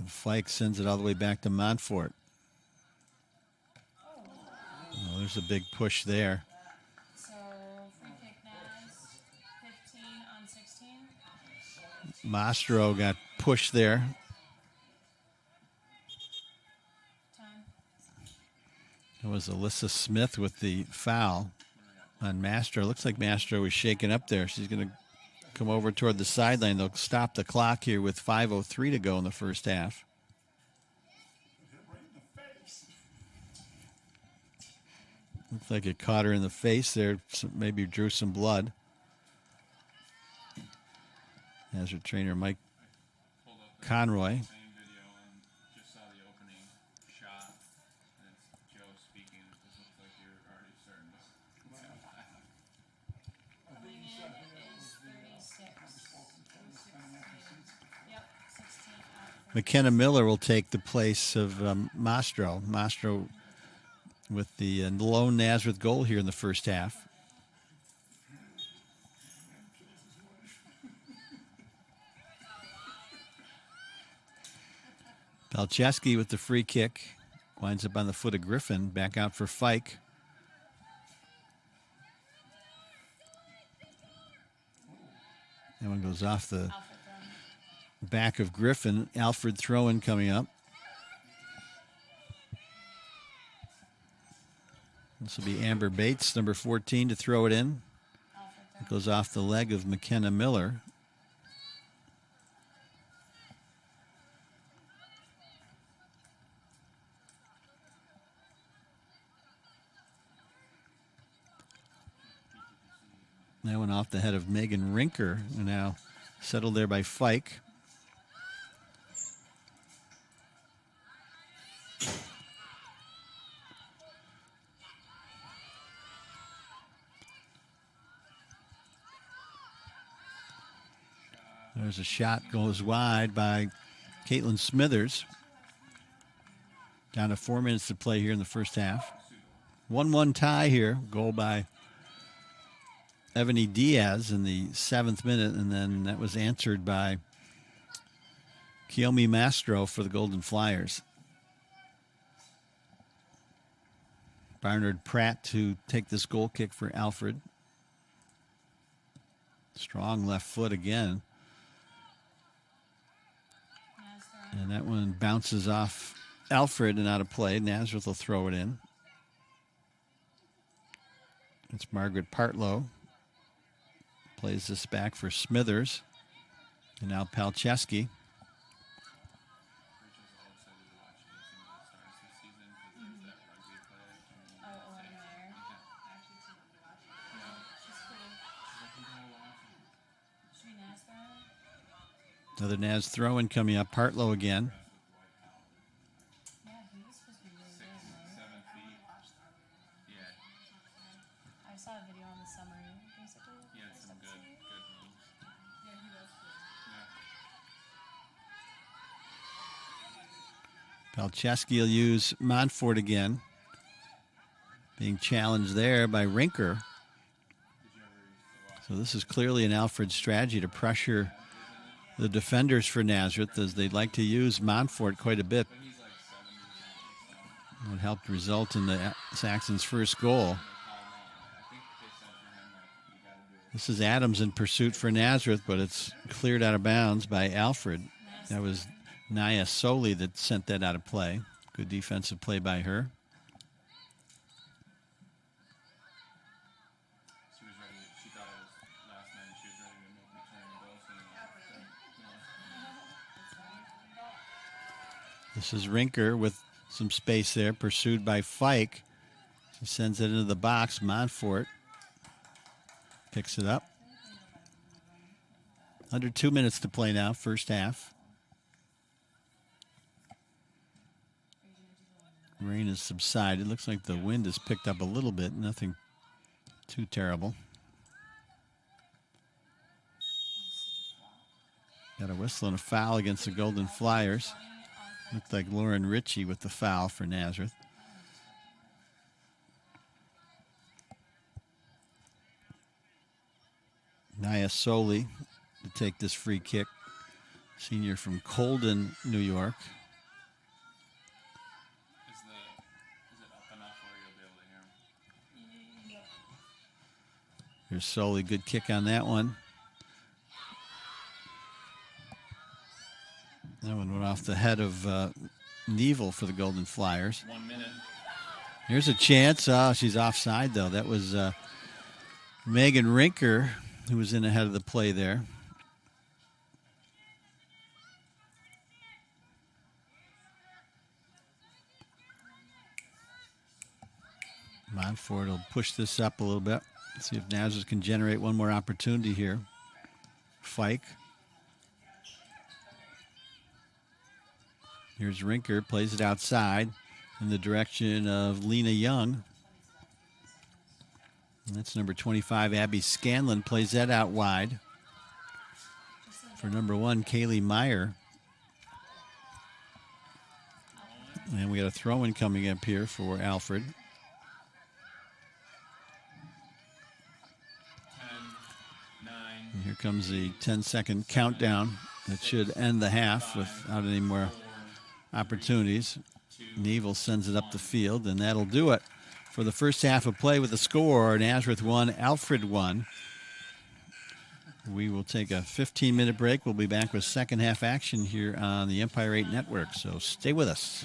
And Fike sends it all the way back to Montfort. Oh, there's a big push there. So free kick Naz, 15 on 16. Mastro got pushed there. Time. It was Alyssa Smith with the foul on Mastro. Looks like Mastro is shaken up there. She's going to come over toward the sideline. They'll stop the clock here with 5:03 to go in the first half. Looks like it caught her in the face there. Maybe drew some blood. As her trainer, Mike Conroy. Same video and just saw the opening shot. And it's Joe speaking. It just looks like you're already starting to. Coming in is 36. 16. Yep, 16 out. McKenna Miller will take the place of Mastro. Mastro with the lone Nazareth goal here in the first half. Palczewski with the free kick. Winds up on the foot of Griffin. Back out for Fike. That one goes off the Alfred throwing. back of Griffin. Alfred throw-in coming up. This will be Amber Bates, number 14, to throw it in. Alfred It throwing. goes off the leg of McKenna Miller. That went off the head of Megan Rinker, and now settled there by Fike. There's a shot goes wide by Caitlin Smithers. Down to 4 minutes to play here in the first half. 1-1 tie here. Goal by Ebony Diaz in the 7th minute, and then that was answered by Kiyomi Mastro for the Golden Flyers. Barnard Pratt to take this goal kick for Alfred. Strong left foot again. Naz throwing. And that one bounces off Alfred and out of play. Nazareth will throw it in. It's Margaret Partlow. Plays this back for Smithers. And now Palczewski. Oh, Owen there. She's pretty. Should be Naz throwing. Another Naz throw-in coming up. Partlow again. Yeah, he was supposed to be really good, right? 7 feet. Yeah, I saw a video on the summary. Basically, he had first some good episode. moves. Yeah, he was good. Yeah. Palczewski will use Montfort again. Being challenged there by Rinker. So this is clearly an Alfred strategy to pressure the defenders for Nazareth, as they'd like to use Montfort quite a bit. What helped result in the Saxons' first goal. This is Adams in pursuit for Nazareth, but it's cleared out of bounds by Alfred. That was Naya Soli that sent that out of play. Good defensive play by her. She was ready. She thought it was last night. She was ready to make me turn the goal. This is Rinker with some space there, pursued by Fike. She sends it into the box. Montfort picks it up. Under 2 minutes to play now, first half. Rain has subsided. Looks like the wind has picked up a little bit. Nothing too terrible. Got a whistle and a foul against the Golden Flyers. Looked like Lauren Ritchie with the foul for Nazareth. Naya Soli to take this free kick. senior from Colden, New York. Is it up enough where you'll be able to hear him? Here's Soley, good kick on that one. That one went off the head of Neville for the Golden Flyers. 1 minute. Here's a chance. She's offside, though. That was Megan Rinker who was in ahead of the play there. Montfort will push this up a little bit. See if Nazareth can generate one more opportunity here. Fike. Here's Rinker, plays it outside in the direction of Lena Young. And that's number 25, Abby Scanlon, plays that out wide for number 1, Kaylee Meyer. And we got a throw-in coming up here for Alfred. 10, 9. And here comes the 10-second countdown that should end the half without any more opportunities. Neville sends it up the field, and that'll do it for the first half of play with the score. Nazareth 1, Alfred 1. We will take a 15-minute break. We'll be back with second half action here on the Empire 8 Network, so stay with us.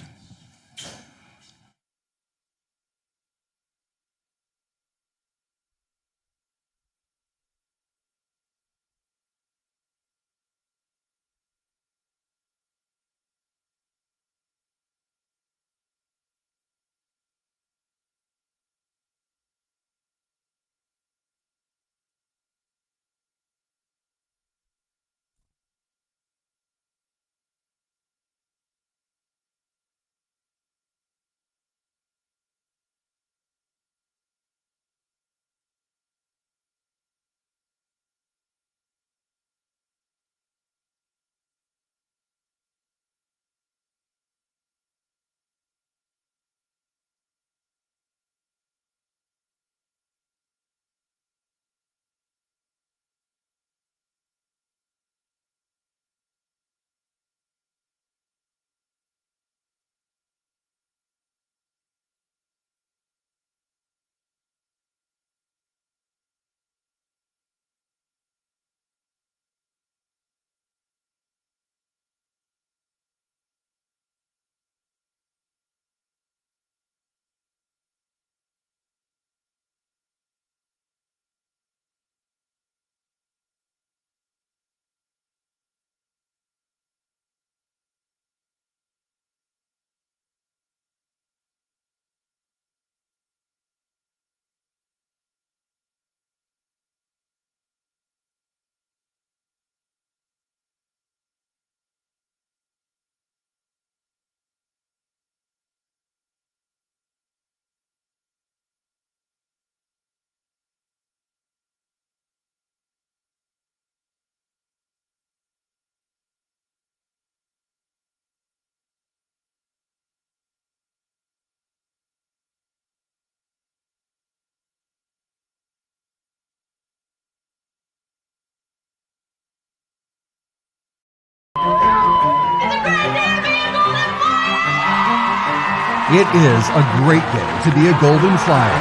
It is a great day to be a Golden Flyer.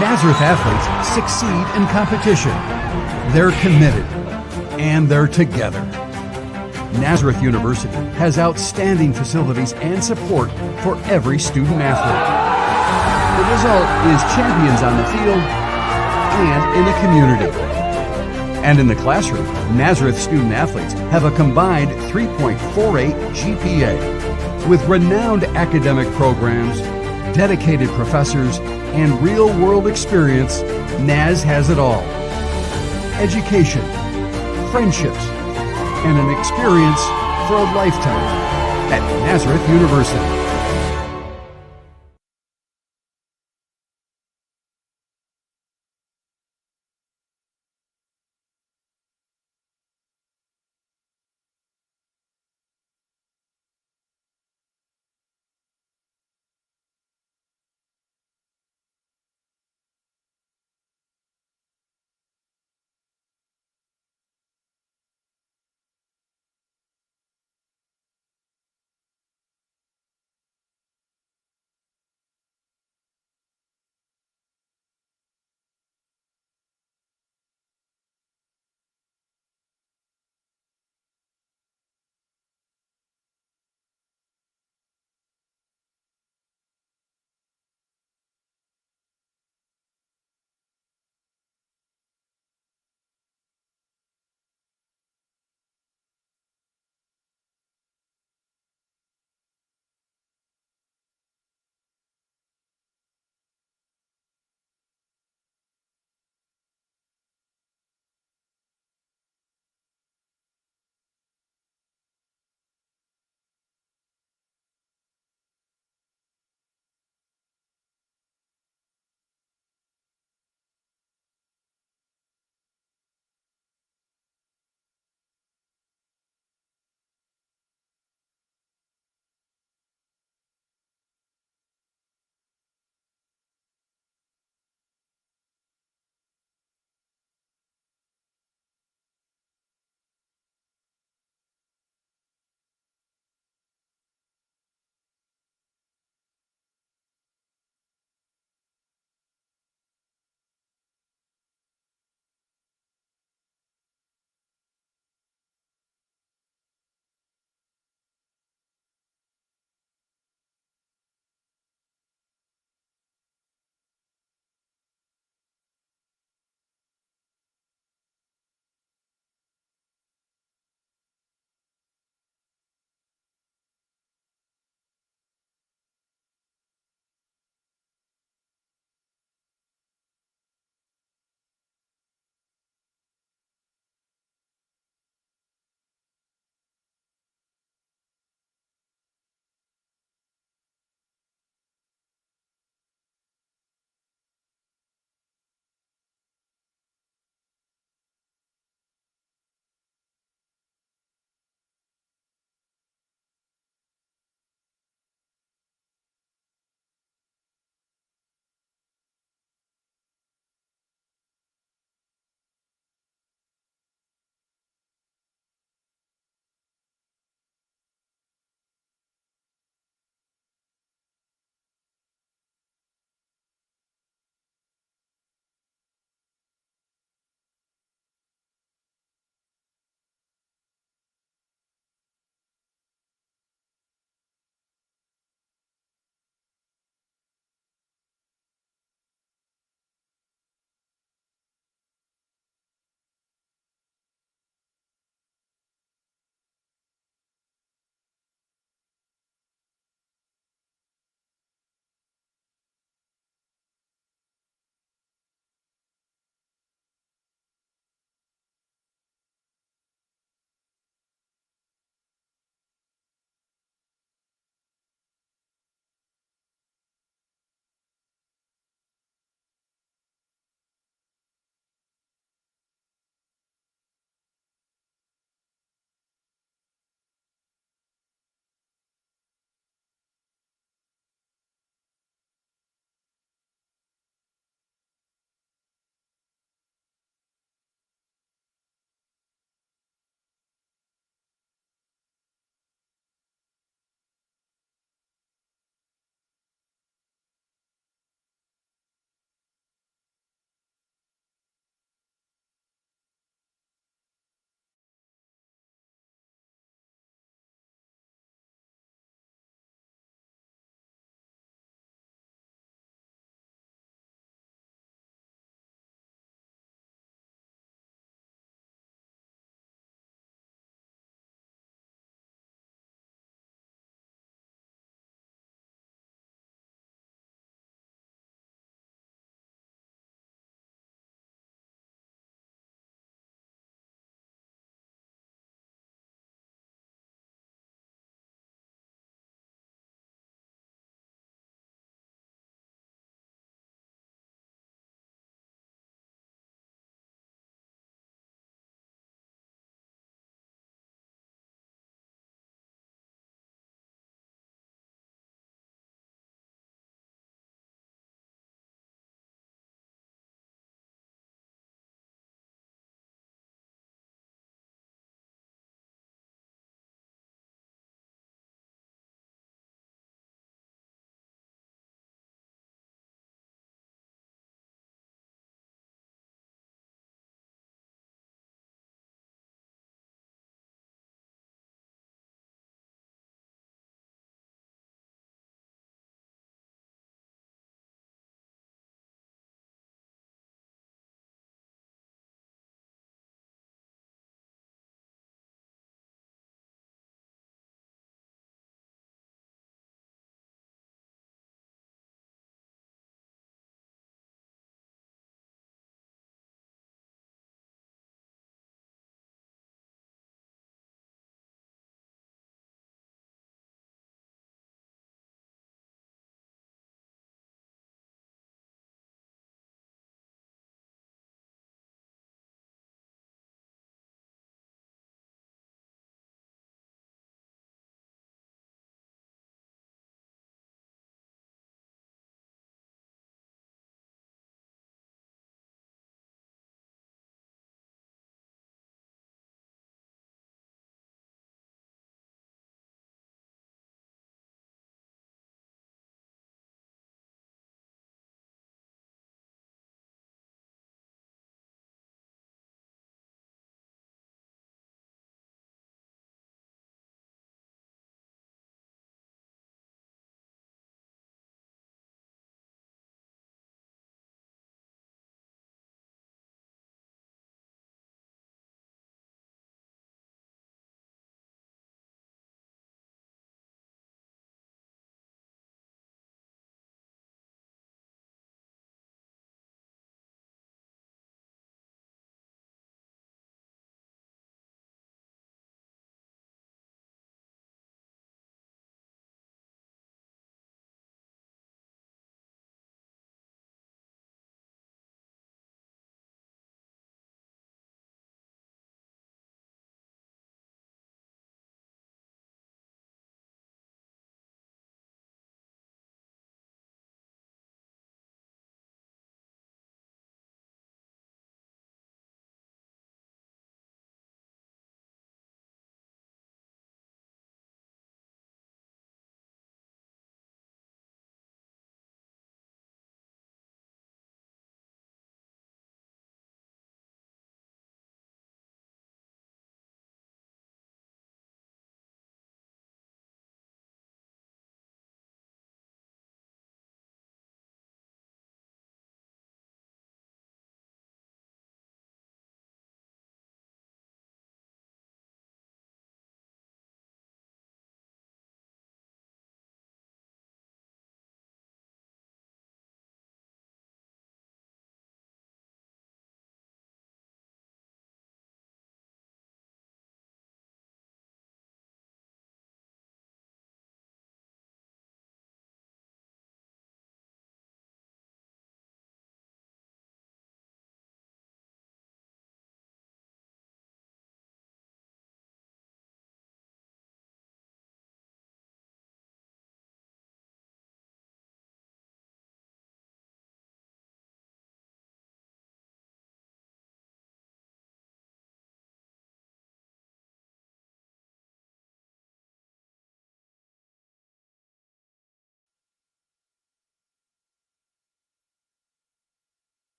Nazareth athletes succeed in competition. They're committed, and they're together. Nazareth University has outstanding facilities and support for every student athlete. The result is champions on the field and in the community. And in the classroom, Nazareth student athletes have a combined 3.48 GPA. With renowned academic programs, dedicated professors, and real-world experience, Naz has it all. Education, friendships, and an experience for a lifetime at Nazareth University.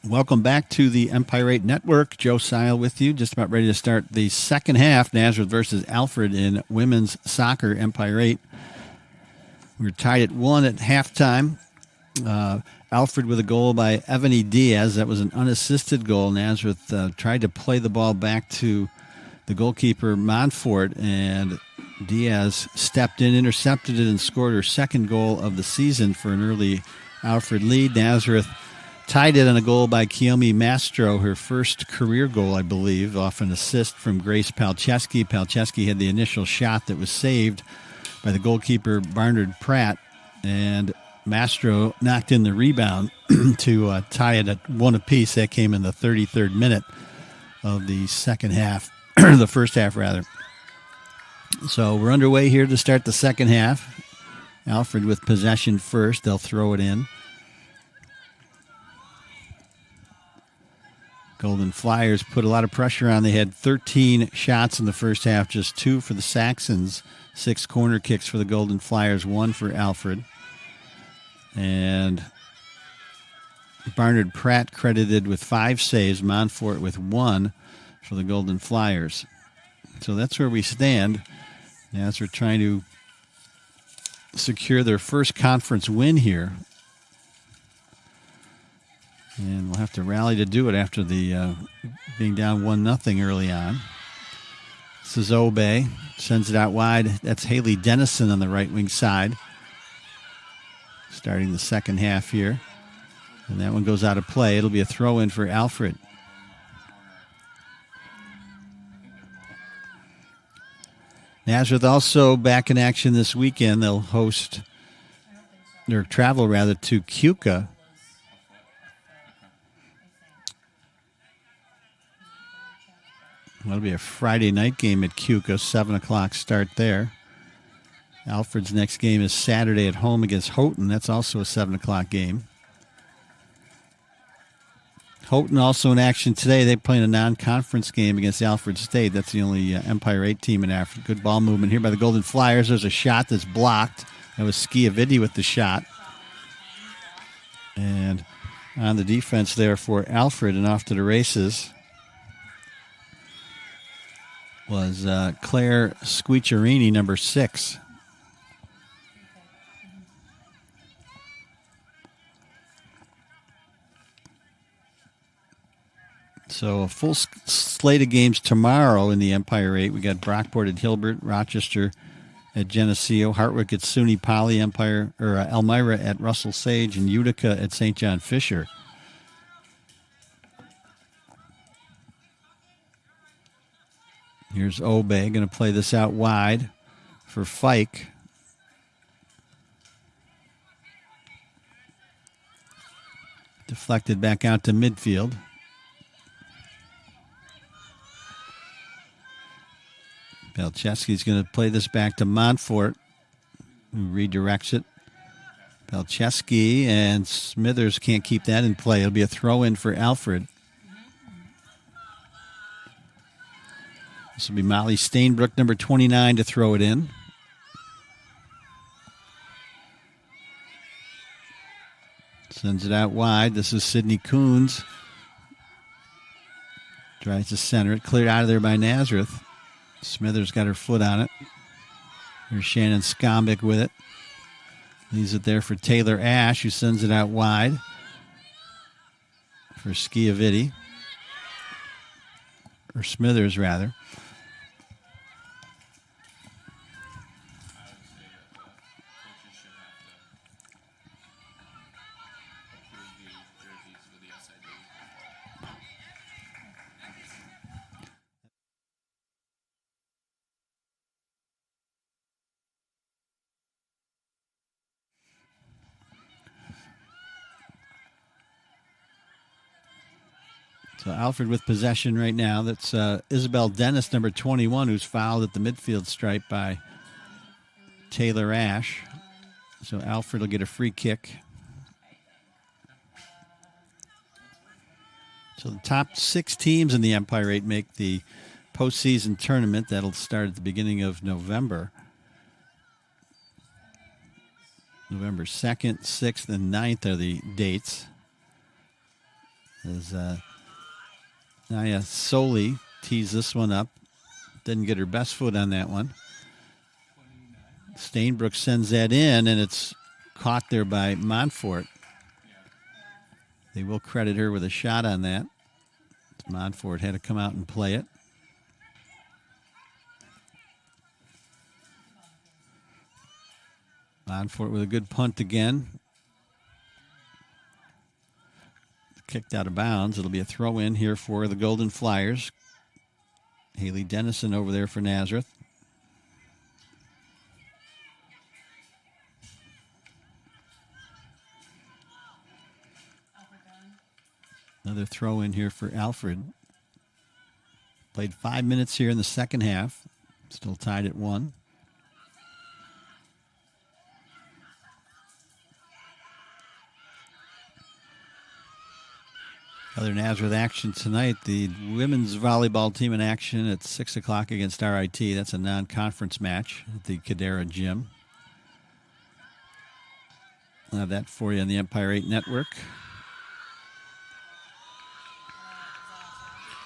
Welcome back to the Empire 8 Network. Joe Sile with you. Just about ready to start the second half. Nazareth versus Alfred in women's soccer, Empire 8. We're tied at 1 at halftime. Alfred with a goal by Evany Diaz. That was an unassisted goal. Nazareth tried to play the ball back to the goalkeeper, Montfort, and Diaz stepped in, intercepted it, and scored her second goal of the season for an early Alfred lead. Nazareth tied it on a goal by Kiyomi Mastro, her first career goal, I believe, off an assist from Grace Palczewski. Palczewski had the initial shot that was saved by the goalkeeper, Barnard Pratt, and Mastro knocked in the rebound to tie it at 1 apiece. That came in the 33rd minute of the second half, the first half, rather. So we're underway here to start the second half. Alfred with possession first. They'll throw it in. Golden Flyers put a lot of pressure on. They had 13 shots in the first half, just 2 for the Saxons, 6 corner kicks for the Golden Flyers, 1 for Alfred. And Barnard Pratt credited with 5 saves, Montfort with 1 for the Golden Flyers. So that's where we stand as we're trying to secure their first conference win here. And we'll have to rally to do it after the being down 1-0 early on. This is Obey. Sends it out wide. That's Haley Dennison on the right wing side. Starting the second half here. And that one goes out of play. It'll be a throw in for Alfred. Nazareth also back in action this weekend. They'll host, or travel rather, to Keuka. That'll be a Friday night game at Keuka, 7 o'clock start there. Alfred's next game is Saturday at home against Houghton. That's also a 7 o'clock game. Houghton also in action today. They're playing a non-conference game against Alfred State. That's the only Empire 8 team in Africa. Good ball movement here by the Golden Flyers. There's a shot that's blocked. That was Schiavidi with the shot. And on the defense there for Alfred and off to the races was Claire Squicciarini, number 6. So a full slate of games tomorrow in the Empire 8. We got Brockport at Hilbert, Rochester at Geneseo, Hartwick at SUNY Poly, Elmira at Russell Sage, and Utica at St. John Fisher. Here's Obey, going to play this out wide for Fike. Deflected back out to midfield. Palczewski's going to play this back to Montfort, who redirects it. Palczewski and Smithers can't keep that in play. It'll be a throw-in for Alfred. This will be Molly Stainbrook, number 29, to throw it in. Sends it out wide. This is Sydney Coons. Tries to center it. Cleared out of there by Nazareth. Smithers got her foot on it. Here's Shannon Skombick with it. Leaves it there for Taylor Ash, who sends it out wide for Schiavidi. Or Smithers, rather. So Alfred with possession right now. That's Isabel Dennis, number 21, who's fouled at the midfield stripe by Taylor Ash. So Alfred will get a free kick. So the top 6 teams in the Empire 8 make the postseason tournament. That'll start at the beginning of November. November 2nd, 6th, and 9th are the dates. As Naya Soli tees this one up. Didn't get her best foot on that one. Stainbrook sends that in, and it's caught there by Montfort. They will credit her with a shot on that. Montfort had to come out and play it. Montfort with a good punt again. Kicked out of bounds. It'll be a throw in here for the Golden Flyers. Haley Dennison over there for Nazareth. Another throw in here for Alfred. Played 5 minutes here in the second half. Still tied at 1. Other Nazareth action tonight. The women's volleyball team in action at 6 o'clock against RIT. That's a non-conference match at the Cadera Gym. I'll have that for you on the Empire 8 Network.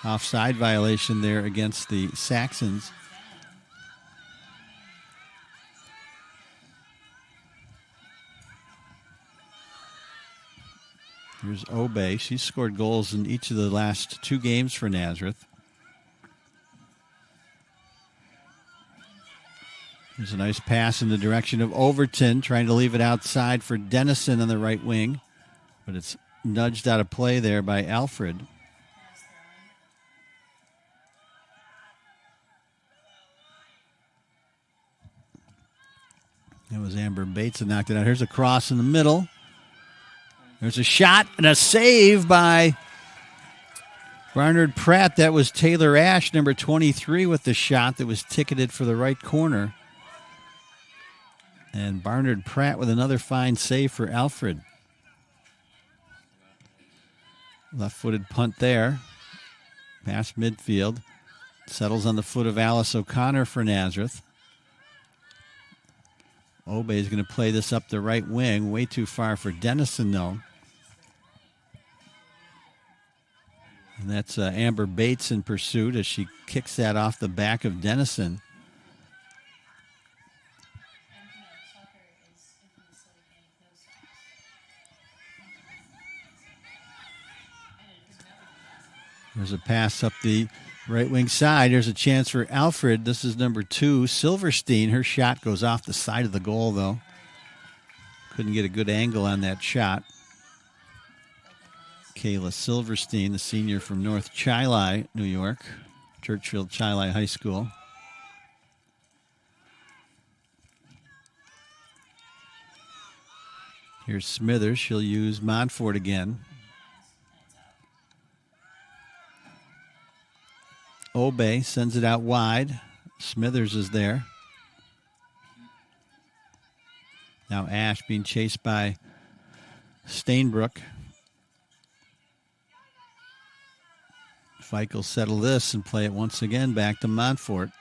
Offside violation there against the Saxons. Here's Obey. She's scored goals in each of the last 2 games for Nazareth. There's a nice pass in the direction of Overton, trying to leave it outside for Dennison on the right wing. But it's nudged out of play there by Alfred. It was Amber Bates that knocked it out. Here's a cross in the middle. There's a shot and a save by Barnard Pratt. That was Taylor Ash, number 23, with the shot that was ticketed for the right corner. And Barnard Pratt with another fine save for Alfred. Left-footed punt there. Past midfield. Settles on the foot of Alice O'Connor for Nazareth. Obey is going to play this up the right wing. Way too far for Dennison, though. And that's Amber Bates in pursuit as she kicks that off the back of Dennison. There's a pass up the right wing side. There's a chance for Alfred. This is number 2, Silverstein. Her shot goes off the side of the goal, though. Couldn't get a good angle on that shot. Kayla Silverstein, the senior from North Chili, New York. Churchfield Chili High School. Here's Smithers. She'll use Montfort again. Obey sends it out wide. Smithers is there. Now Ash being chased by Stainbrook. Fike will settle this and play it once again back to Montfort.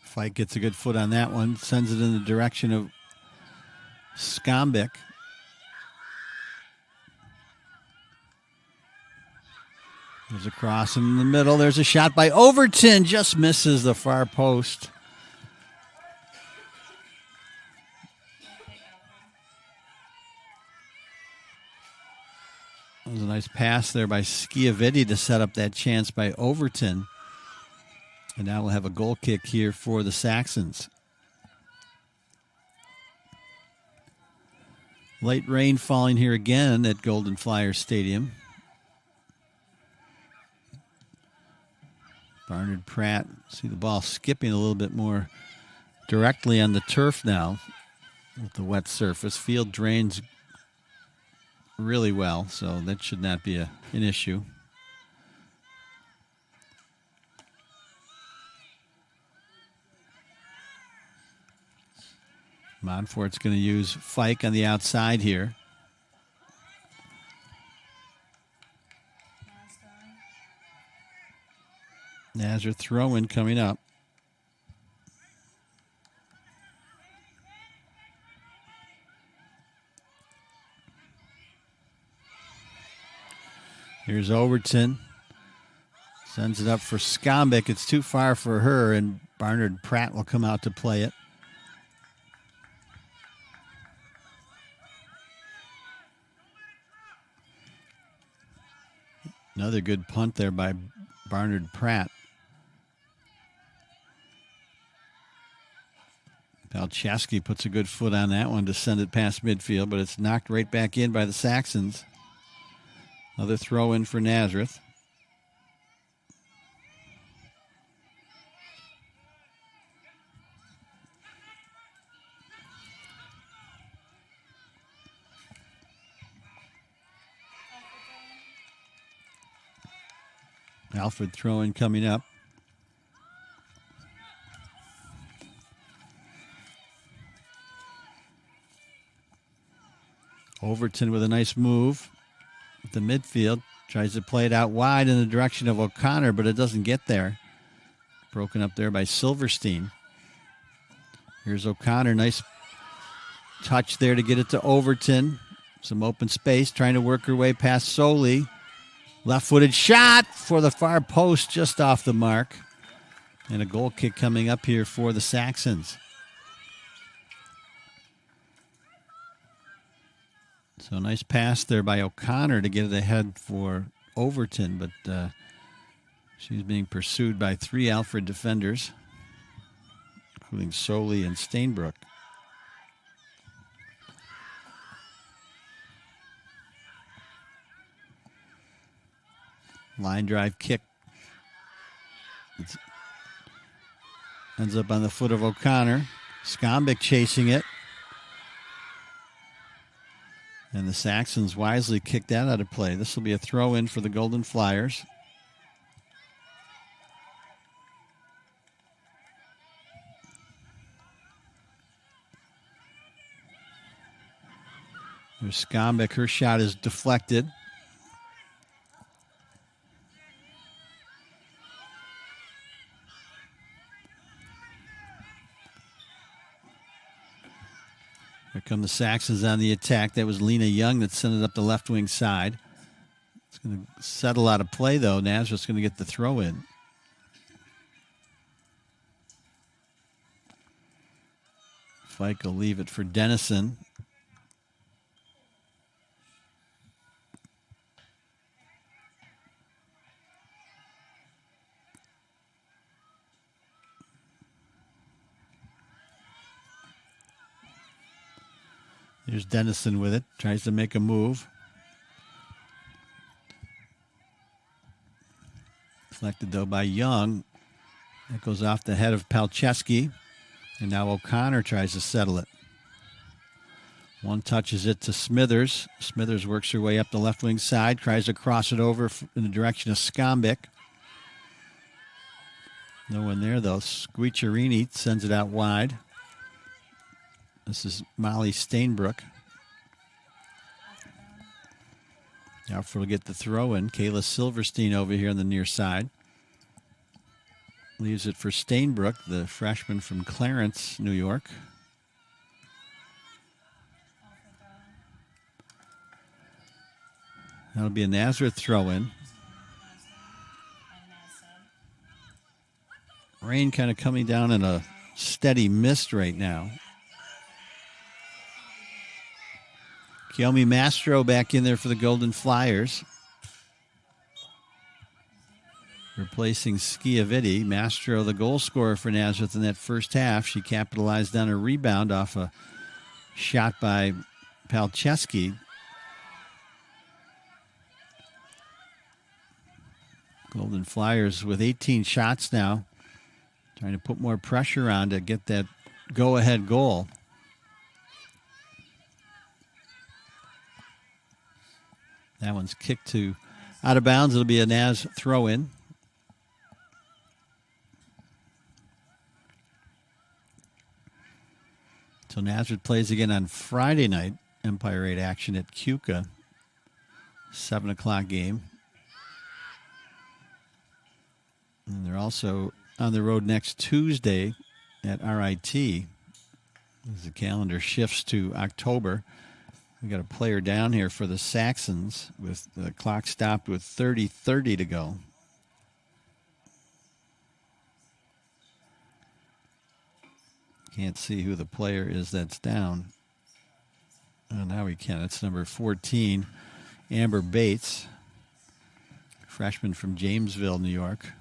Fike gets a good foot on that one. Sends it in the direction of Skombick. There's a cross in the middle. There's a shot by Overton. Just misses the far post. That was a nice pass there by Schiavetti to set up that chance by Overton. And now we'll have a goal kick here for the Saxons. Light rain falling here again at Golden Flyer Stadium. Barnard Pratt, see the ball skipping a little bit more directly on the turf now with the wet surface. Field drains really well, so that should not be an issue. Montfort's going to use Fike on the outside here. Nazareth throw-in coming up. Here's Overton. Sends it up for Skombeck. It's too far for her, and Barnard Pratt will come out to play it. Another good punt there by Barnard Pratt. Palczewski puts a good foot on that one to send it past midfield, but it's knocked right back in by the Saxons. Another throw in for Nazareth. Alfred throw-in coming up. Overton with a nice move at the midfield. Tries to play it out wide in the direction of O'Connor, but it doesn't get there. Broken up there by Silverstein. Here's O'Connor. Nice touch there to get it to Overton. Some open space, trying to work her way past Soley. Left-footed shot for the far post, just off the mark. And a goal kick coming up here for the Saxons. So nice pass there by O'Connor to get it ahead for Overton, but she's being pursued by 3 Alfred defenders, including Soley and Stainbrook. Line drive kick. It ends up on the foot of O'Connor. Skombeck chasing it. And the Saxons wisely kicked that out of play. This will be a throw-in for the Golden Flyers. There's Skombeck. Her shot is deflected. Here come the Saxons on the attack. That was Lena Young that sent it up the left wing side. It's going to settle out of play, though. Nazareth's going to get the throw in. Fike will leave it for Dennison. There's Dennison with it. Tries to make a move. Deflected, though, by Young. That goes off the head of Palczewski. And now O'Connor tries to settle it. One touches it to Smithers. Smithers works her way up the left wing side. Tries to cross it over in the direction of Skombeck. No one there, though. Squicciarini sends it out wide. This is Molly Stainbrook. Alfred will get the throw in. Kayla Silverstein over here on the near side. Leaves it for Stainbrook, the freshman from Clarence, New York. That'll be a Nazareth throw in. Rain kind of coming down in a steady mist right now. Kiyomi Mastro back in there for the Golden Flyers. Replacing Schiaviti. Mastro, the goal scorer for Nazareth in that first half. She capitalized on a rebound off a shot by Palczewski. Golden Flyers with 18 shots now. Trying to put more pressure on to get that go-ahead goal. That one's kicked to out of bounds. It'll be a Naz throw-in. So Nazareth plays again on Friday night. Empire 8 action at Cuca. 7 o'clock game. And they're also on the road next Tuesday at RIT. As the calendar shifts to October. We got a player down here for the Saxons with the clock stopped with 30:30 to go. Can't see who the player is that's down. Oh, now we can. It's number 14, Amber Bates, freshman from Jamesville, New York.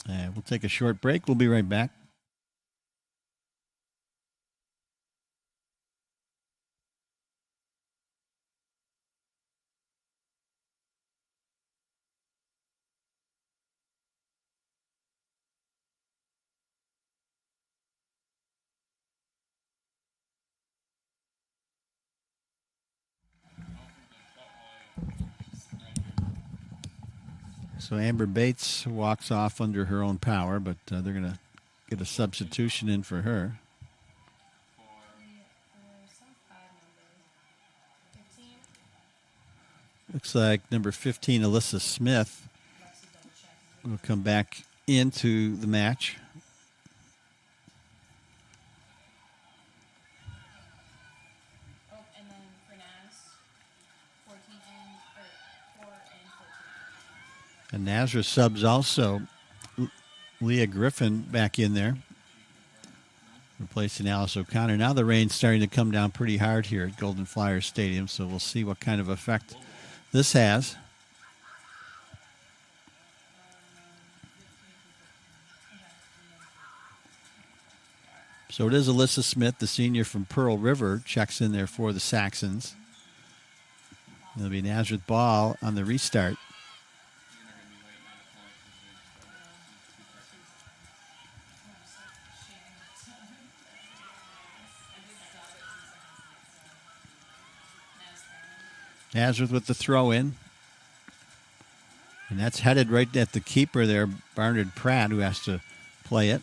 We'll take a short break. We'll be right back. So Amber Bates walks off under her own power, but they're going to get a substitution in for her. Looks like number 15, Alyssa Smith, will come back into the match. And then for Naz, 4 and 14. And Nazareth subs also Leah Griffin back in there, replacing Alice O'Connor. Now the rain's starting to come down pretty hard here at Golden Flyers Stadium, so we'll see what kind of effect this has. So it is Alyssa Smith, the senior from Pearl River, checks in there for the Saxons. There'll be Nazareth ball on the restart. Nazareth with the throw in. And that's headed right at the keeper there, Barnard Pratt, who has to play it.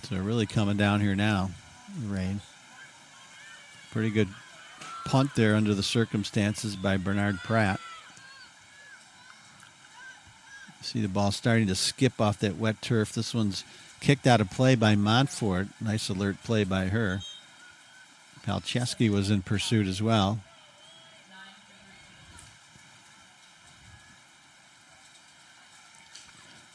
So they're really coming down here now, the rain. Pretty good punt there under the circumstances by Bernard Pratt. See the ball starting to skip off that wet turf. This one's kicked out of play by Montfort. Nice alert play by her. Palczewski was in pursuit as well.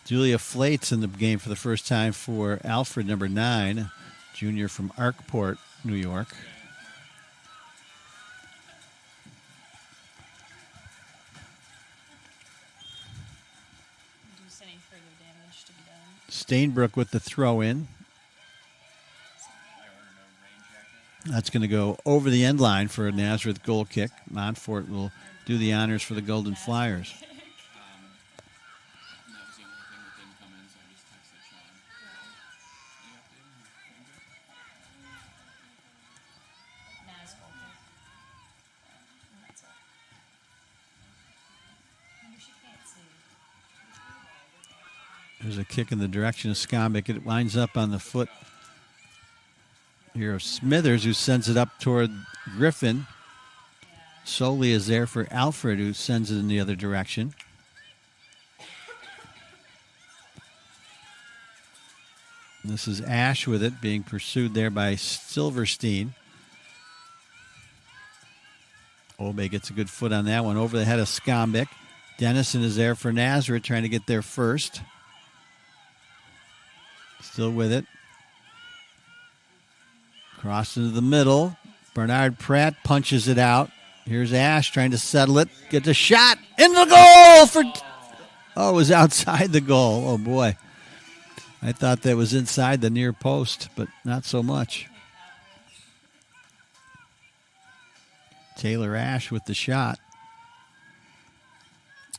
Julia Flate's in the game for the first time for Alfred, number 9, junior from Arkport, New York. Stainbrook with the throw in. That's going to go over the end line for a Nazareth goal kick. Montfort will do the honors for the Golden Flyers. There's a kick in the direction of Skombeck. It winds up on the foot here of Smithers, who sends it up toward Griffin. Soley is there for Alfred, who sends it in the other direction. This is Ash with it, being pursued there by Silverstein. Obe gets a good foot on that one, over the head of Skombeck. Dennison is there for Nazareth, trying to get there first. Still with it. Cross into the middle. Bernard Pratt punches it out. Here's Ash trying to settle it. Gets a shot in the goal for... Oh, it was outside the goal. Oh, boy. I thought that was inside the near post, but not so much. Taylor Ash with the shot.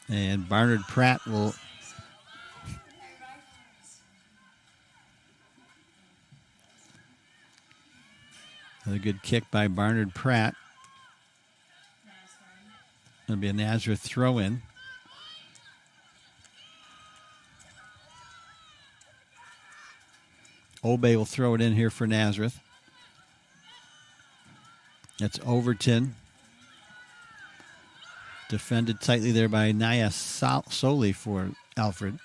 And Barnard Pratt will Another good kick by Barnard Pratt. It'll be a Nazareth throw-in. Obey will throw it in here for Nazareth. That's Overton. Defended tightly there by Naya Soli for Alfred.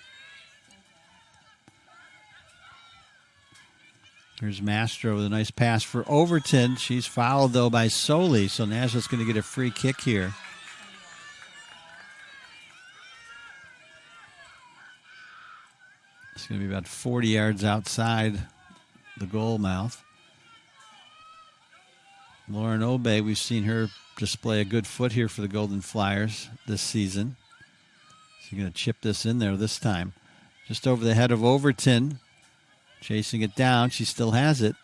Here's Mastro with a nice pass for Overton. She's fouled, though, by Soli, so Nazareth's going to get a free kick here. It's going to be about 40 yards outside the goal mouth. Lauren Obey, we've seen her display a good foot here for the Golden Flyers this season. She's going to chip this in there this time. Just over the head of Overton. Chasing it down. She still has it.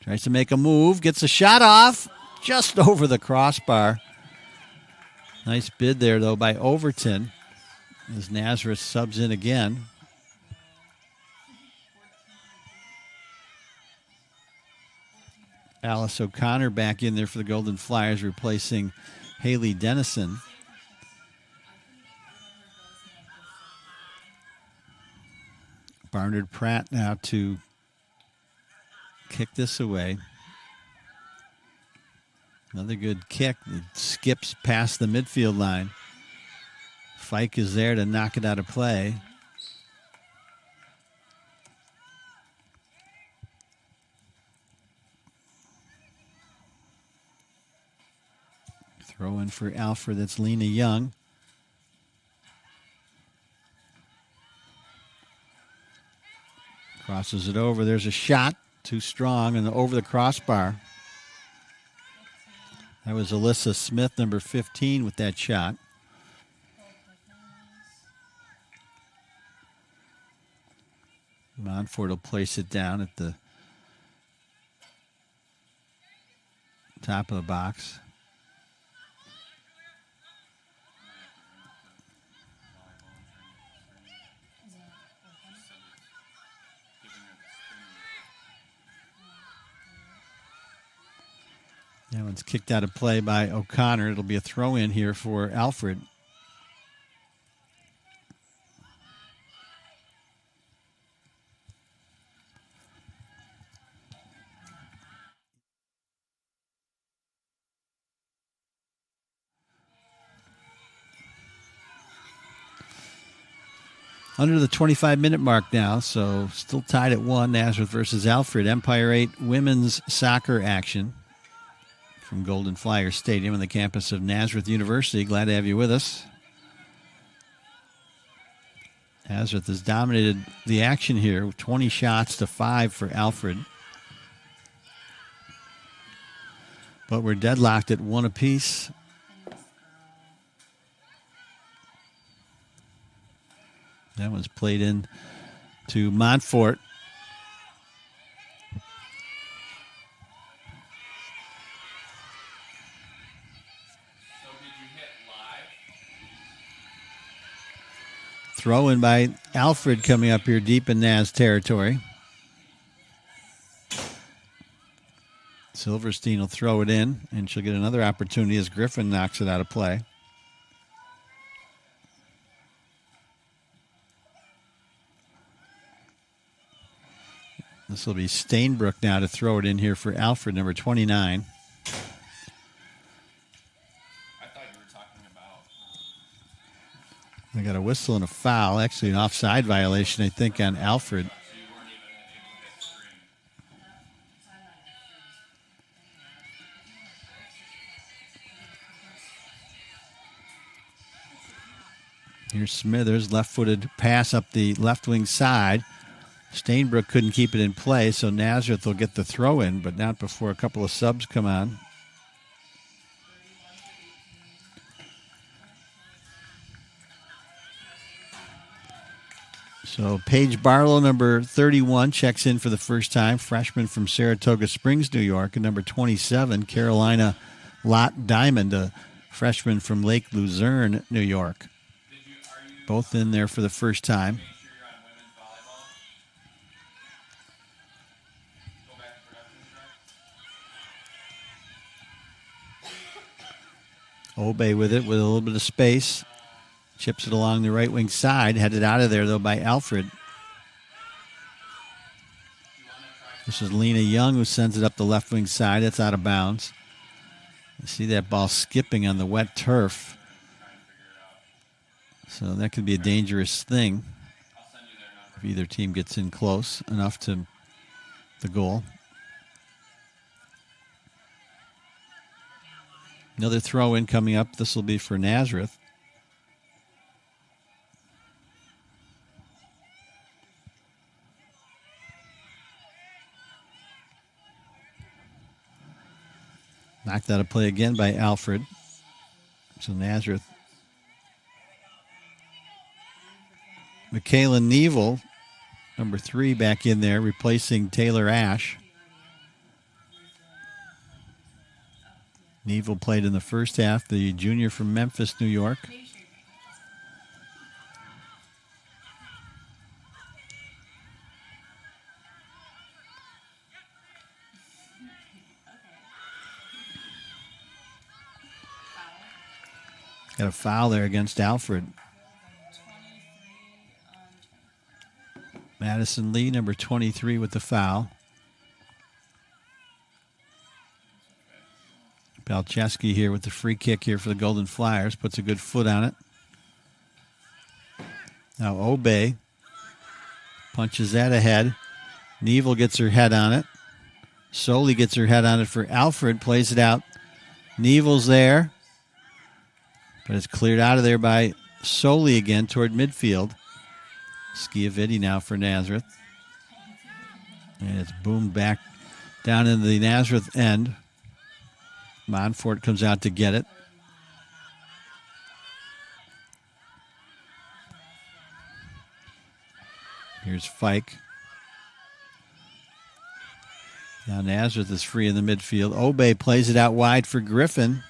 Tries to make a move. Gets a shot off. Just over the crossbar. Nice bid there, though, by Overton. As Nazareth subs in again. Alice O'Connor back in there for the Golden Flyers, replacing Haley Dennison. Barnard Pratt now to kick this away. Another good kick that skips past the midfield line. Fike is there to knock it out of play. Throw in for Alfred. That's Lena Young. Crosses it over. There's a shot. Too strong and over the crossbar. That was Alyssa Smith, number 15, with that shot. Montfort will place it down at the top of the box. That one's kicked out of play by O'Connor. It'll be a throw-in here for Alfred. Under the 25-minute mark now, so still tied at 1, Nazareth versus Alfred. Empire 8 women's soccer action from Golden Flyer Stadium on the campus of Nazareth University. Glad to have you with us. Nazareth has dominated the action here with 20 shots to 5 for Alfred. But we're deadlocked at 1 apiece. That one's played in to Montfort. Throw in by Alfred coming up here deep in Naz territory. Silverstein will throw it in, and she'll get another opportunity as Griffin knocks it out of play. This will be Stainbrook now to throw it in here for Alfred, number 29. They got a whistle and a foul. Actually, an offside violation, I think, on Alfred. Here's Smithers, left-footed pass up the left wing side. Stainbrook couldn't keep it in play, so Nazareth will get the throw in, but not before a couple of subs come on. So Paige Barlow, number 31, checks in for the first time. Freshman from Saratoga Springs, New York. And number 27, Carolina Lott Diamond, a freshman from Lake Luzerne, New York. Both in there for the first time. Obey with it with a little bit of space. Chips it along the right wing side. Headed out of there, though, by Alfred. This is Lena Young who sends it up the left wing side. That's out of bounds. You see that ball skipping on the wet turf. So that could be a dangerous thing if either team gets in close enough to the goal. Another throw in coming up. This will be for Nazareth. Knocked out of play again by Alfred. So Nazareth. Michaela Neville, number 3, back in there, replacing Taylor Ash. Neville played in the first half, the junior from Memphis, New York. Got a foul there against Alfred. Madison Lee, number 23, with the foul. Palczewski here with the free kick here for the Golden Flyers. Puts a good foot on it. Now Obey punches that ahead. Neville gets her head on it. Soley gets her head on it for Alfred. Plays it out. Neville's there. But it's cleared out of there by Soley again toward midfield. Schiavidi now for Nazareth. And it's boomed back down into the Nazareth end. Montfort comes out to get it. Here's Fike. Now Nazareth is free in the midfield. Obey plays it out wide for Griffin.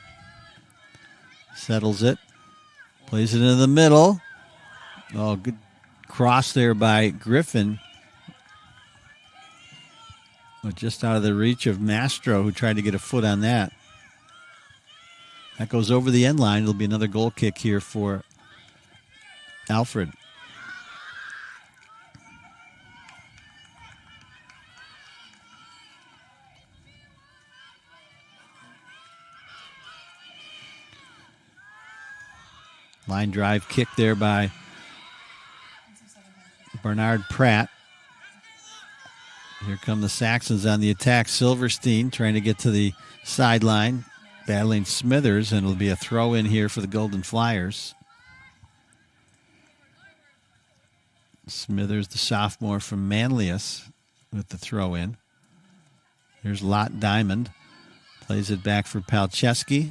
Settles it. Plays it in the middle. Oh, good cross there by Griffin. But just out of the reach of Mastro, who tried to get a foot on that. That goes over the end line. It'll be another goal kick here for Alfred. Line drive kick there by Bernard Pratt. Here come the Saxons on the attack. Silverstein trying to get to the sideline, battling Smithers, and it'll be a throw in here for the Golden Flyers. Smithers, the sophomore from Manlius, with the throw in. Here's Lot Diamond. Plays it back for Palczewski,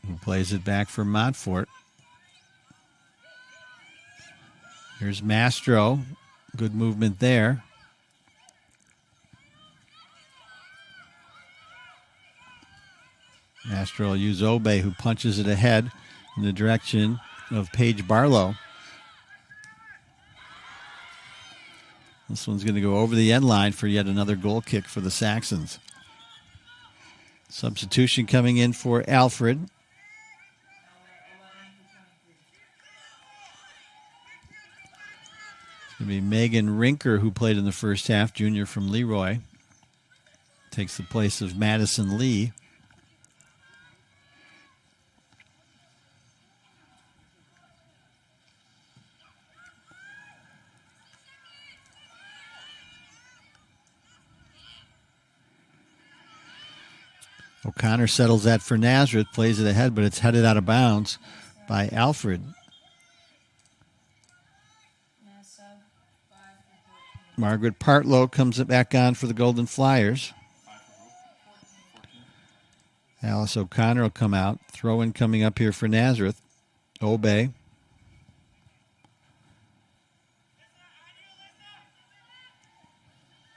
who plays it back for Montfort. Here's Mastro. Good movement there. Mastro will use Obey, who punches it ahead in the direction of Paige Barlow. This one's going to go over the end line for yet another goal kick for the Saxons. Substitution coming in for Alfred. It's going to be Megan Rinker, who played in the first half, junior from Leroy. Takes the place of Madison Lee. O'Connor settles that for Nazareth, plays it ahead, but it's headed out of bounds by Alfred. Margaret Partlow comes back on for the Golden Flyers. Alice O'Connor will come out. Throw in coming up here for Nazareth. Obey.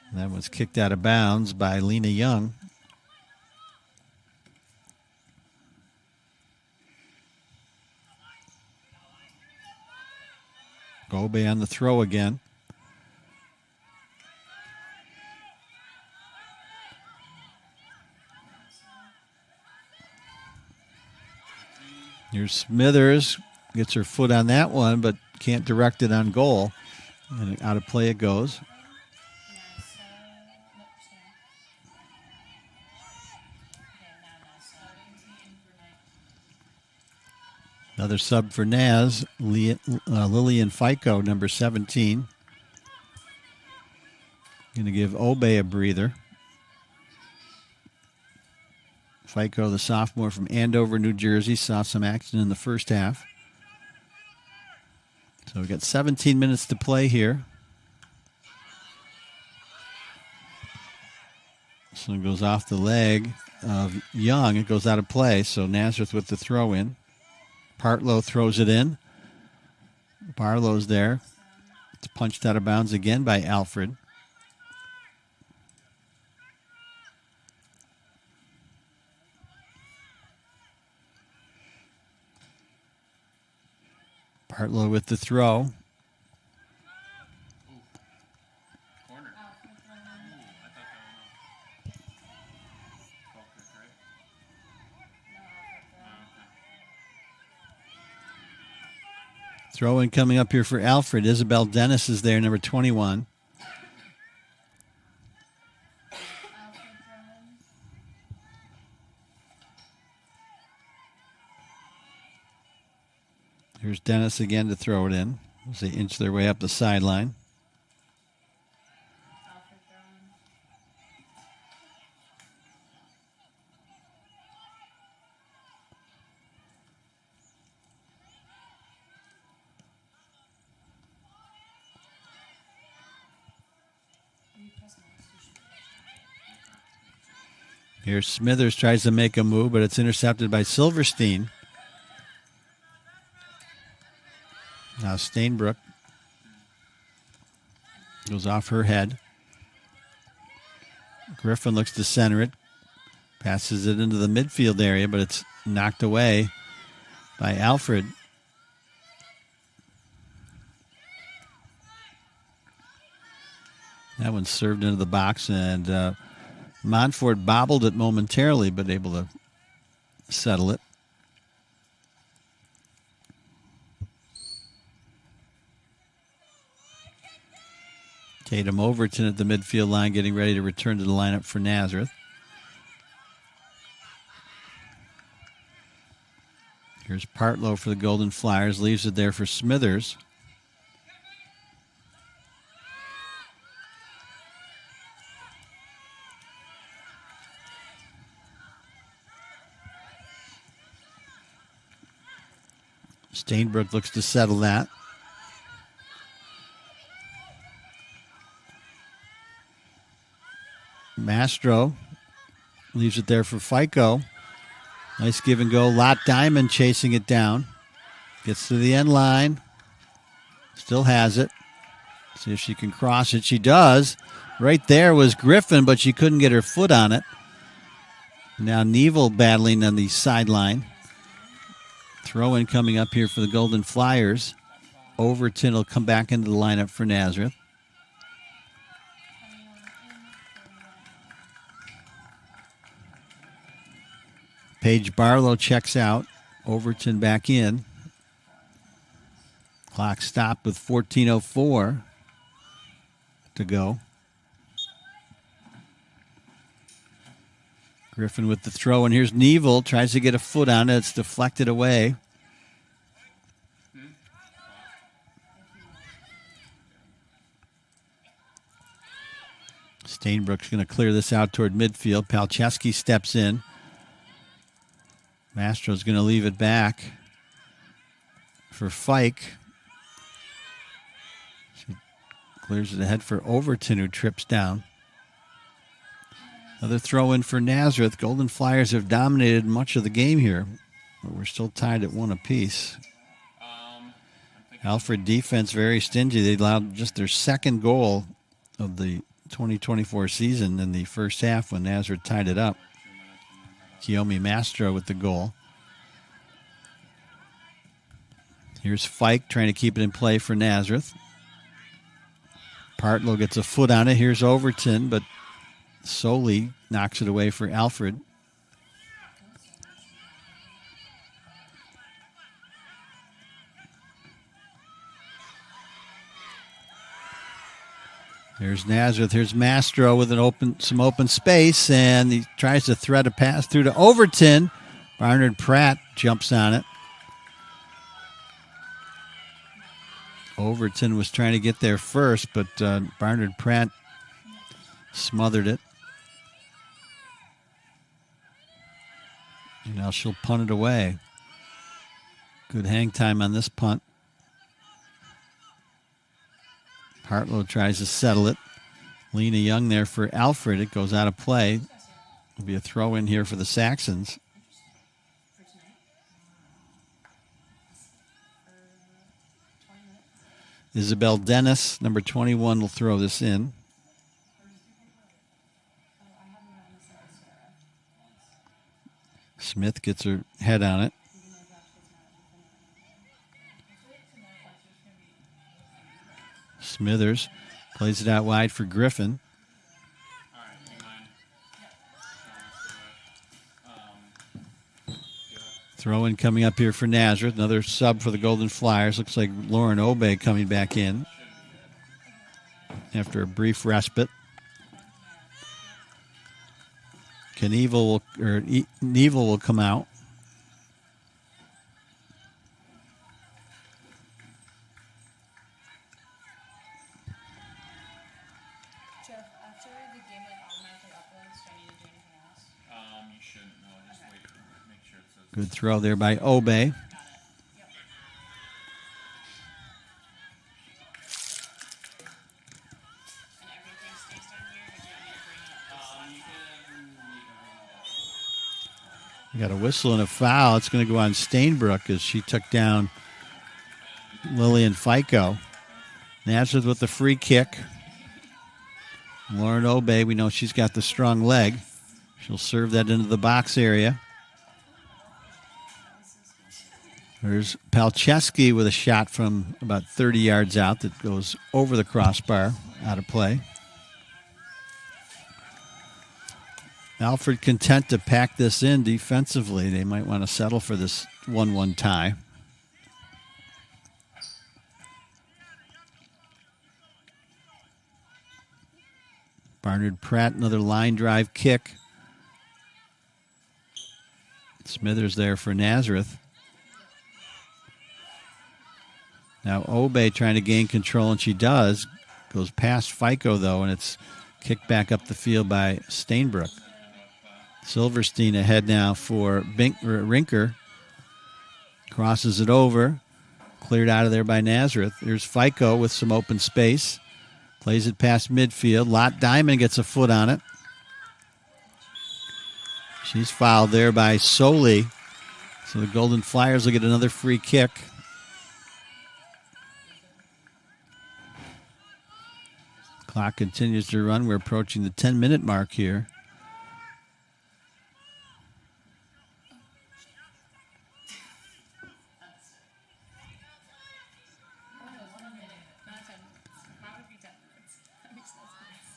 And that was kicked out of bounds by Lena Young. Obey on the throw again. Here's Smithers. Gets her foot on that one, but can't direct it on goal. And out of play it goes. Another sub for Naz, Lillian Fico, number 17. Going to give Obey a breather. Fico, the sophomore from Andover, New Jersey, saw some action in the first half. So we've got 17 minutes to play here. So it goes off the leg of Young. It goes out of play, so Nazareth with the throw in. Partlow throws it in. Barlow's there. It's punched out of bounds again by Alfred. Partlow with the throw. Throw in coming up here for Alfred. Isabel Dennis is there, number 21. Here's Dennis again to throw it in as they inch their way up the sideline. Here Smithers tries to make a move, but it's intercepted by Silverstein. Now Stainbrook goes off her head. Griffin looks to center it. Passes it into the midfield area, but it's knocked away by Alfred. That one served into the box, and Montfort bobbled it momentarily, but able to settle it. Tatum Overton at the midfield line getting ready to return to the lineup for Nazareth. Here's Partlow for the Golden Flyers. Leaves it there for Smithers. Stainbrook looks to settle that. Mastro leaves it there for Fico. Nice give and go. Lot Diamond chasing it down. Gets to the end line. Still has it. See if she can cross it. She does. Right there was Griffin, but she couldn't get her foot on it. Now Neville battling on the sideline. Throw in coming up here for the Golden Flyers. Overton will come back into the lineup for Nazareth. Paige Barlow checks out. Overton back in. Clock stopped with 14:04 to go. Griffin with the throw, and here's Neville. Tries to get a foot on it. It's deflected away. Stainbrook's going to clear this out toward midfield. Palczewski steps in. Mastro's going to leave it back for Fike. She clears it ahead for Overton, who trips down. Another throw in for Nazareth. Golden Flyers have dominated much of the game here, but we're still tied at one apiece. Alfred defense very stingy. They allowed just their second goal of the 2024 season in the first half when Nazareth tied it up. Kiyomi Mastro with the goal. Here's Fike trying to keep it in play for Nazareth. Partlow gets a foot on it. Here's Overton, but Soley knocks it away for Alfred. Here's Nazareth. Here's Mastro with some open space, and he tries to thread a pass through to Overton. Barnard Pratt jumps on it. Overton was trying to get there first, but Barnard Pratt smothered it. And now she'll punt it away. Good hang time on this punt. Hartlow tries to settle it. Lena Young there for Alfred. It goes out of play. It'll be a throw in here for the Saxons. Isabel Dennis, number 21, will throw this in. Smith gets her head on it. Smithers plays it out wide for Griffin. Throw in coming up here for Nazareth. Another sub for the Golden Flyers. Looks like Lauren Obey coming back in after a brief respite. Neville will come out. Jeff, after the game automatically uploads, do I need to do anything else? You shouldn't. No, just wait. Make sure it says. Good throw there by Obey. And everything stays down here, or do I need to bring it up? We got a whistle and a foul. It's going to go on Stainbrook as she took down Lillian Fico. Nazareth with the free kick. Lauren Obey, we know she's got the strong leg. She'll serve that into the box area. There's Palczewski with a shot from about 30 yards out that goes over the crossbar, out of play. Alfred content to pack this in defensively. They might want to settle for this 1-1 tie. Barnard Pratt, another line drive kick. Smithers there for Nazareth. Now Obey trying to gain control, and she does. Goes past Fico, though, and it's kicked back up the field by Stainbrook. Silverstein ahead now for Rinker. Crosses it over. Cleared out of there by Nazareth. There's Fico with some open space. Plays it past midfield. Lot Diamond gets a foot on it. She's fouled there by Soli. So the Golden Flyers will get another free kick. Clock continues to run. We're approaching the 10-minute mark here.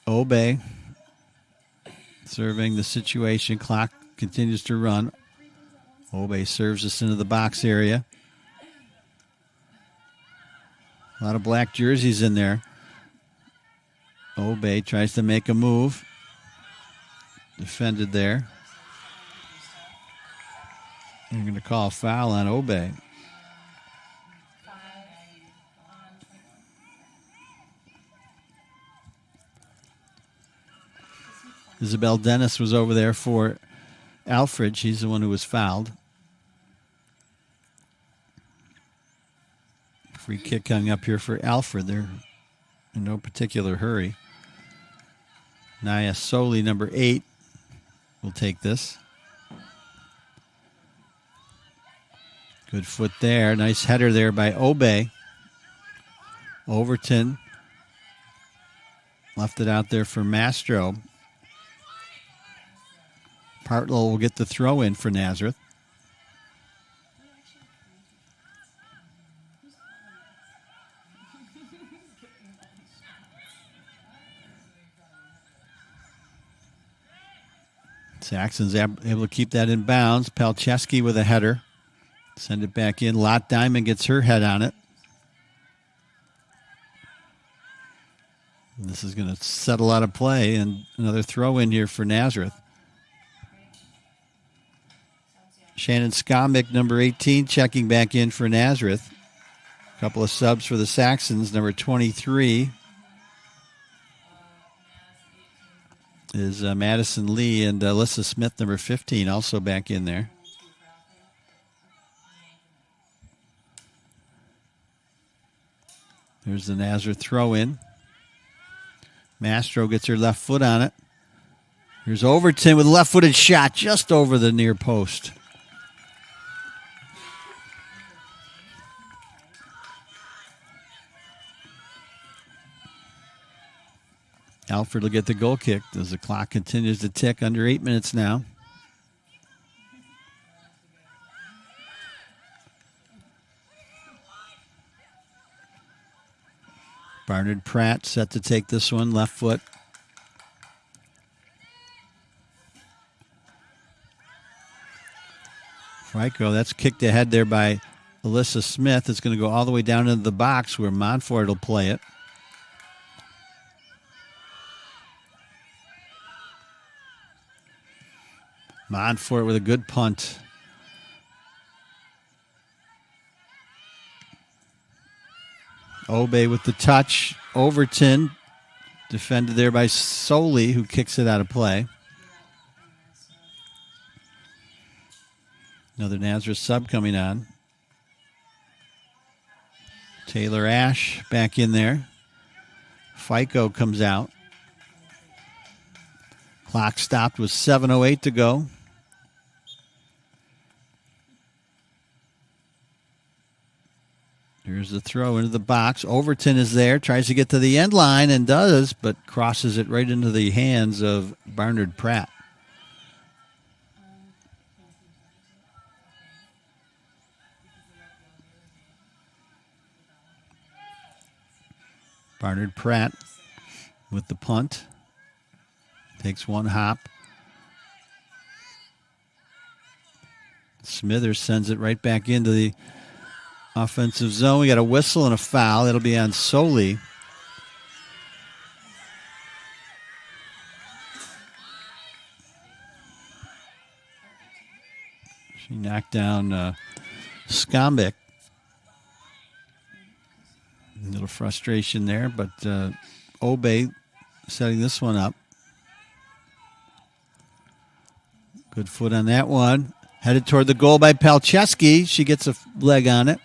Obey serving the situation. Clock continues to run. Obey serves us into the box area. A lot of black jerseys in there. Obey tries to make a move. Defended there. They're going to call a foul on Obey. Isabel Dennis was over there for Alfred. She's the one who was fouled. Free kick coming up here for Alfred. They're in no particular hurry. Naya Soli, number 8, will take this. Good foot there. Nice header there by Obey. Overton left it out there for Mastro. Partlow will get the throw in for Nazareth. Saxon's able to keep that in bounds. Palczewski with a header. Send it back in. Lot Diamond gets her head on it. This is going to settle out of play, and another throw in here for Nazareth. Shannon Skomik, number 18, checking back in for Nazareth. A couple of subs for the Saxons. Number 23 is Madison Lee, and Alyssa Smith, number 15, also back in there. There's the Nazareth throw-in. Mastro gets her left foot on it. Here's Overton with a left-footed shot just over the near post. Alfred will get the goal kick as the clock continues to tick. Under 8 minutes now. Barnard Pratt set to take this one, left foot. Frico, that's kicked ahead there by Alyssa Smith. It's going to go all the way down into the box where Montfort will play it. Montfort with a good punt. Obey with the touch. Overton defended there by Soley, who kicks it out of play. Another Nazareth sub coming on. Taylor Ash back in there. FICO comes out. Clock stopped with 7:08 to go. Here's the throw into the box. Overton is there, tries to get to the end line and does, but crosses it right into the hands of Barnard Pratt. Barnard Pratt with the punt. Takes one hop. Smithers sends it right back into the offensive zone. We got a whistle and a foul. It'll be on Soley. She knocked down Skomik. A little frustration there, but Obey setting this one up. Good foot on that one. Headed toward the goal by Palczewski. She gets a leg on it.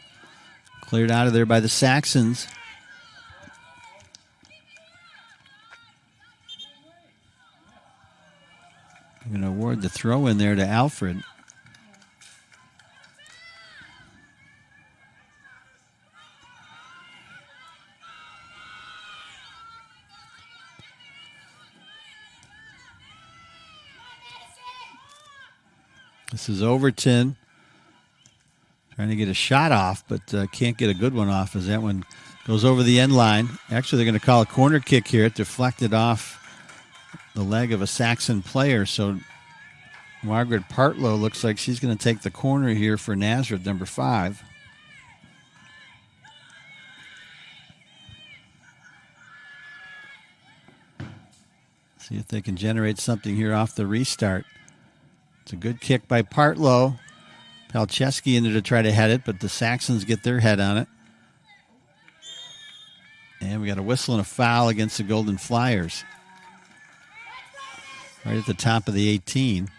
Cleared out of there by the Saxons. I'm going to award the throw in there to Alfred. This is Overton trying to get a shot off, but can't get a good one off as that one goes over the end line. Actually, they're going to call a corner kick here. It deflected off the leg of a Saxon player. So Margaret Partlow looks like she's going to take the corner here for Nazareth, number 5. See if they can generate something here off the restart. It's a good kick by Partlow. Palczewski in there to try to head it, but the Saxons get their head on it. And we got a whistle and a foul against the Golden Flyers. Right at the top of the 18.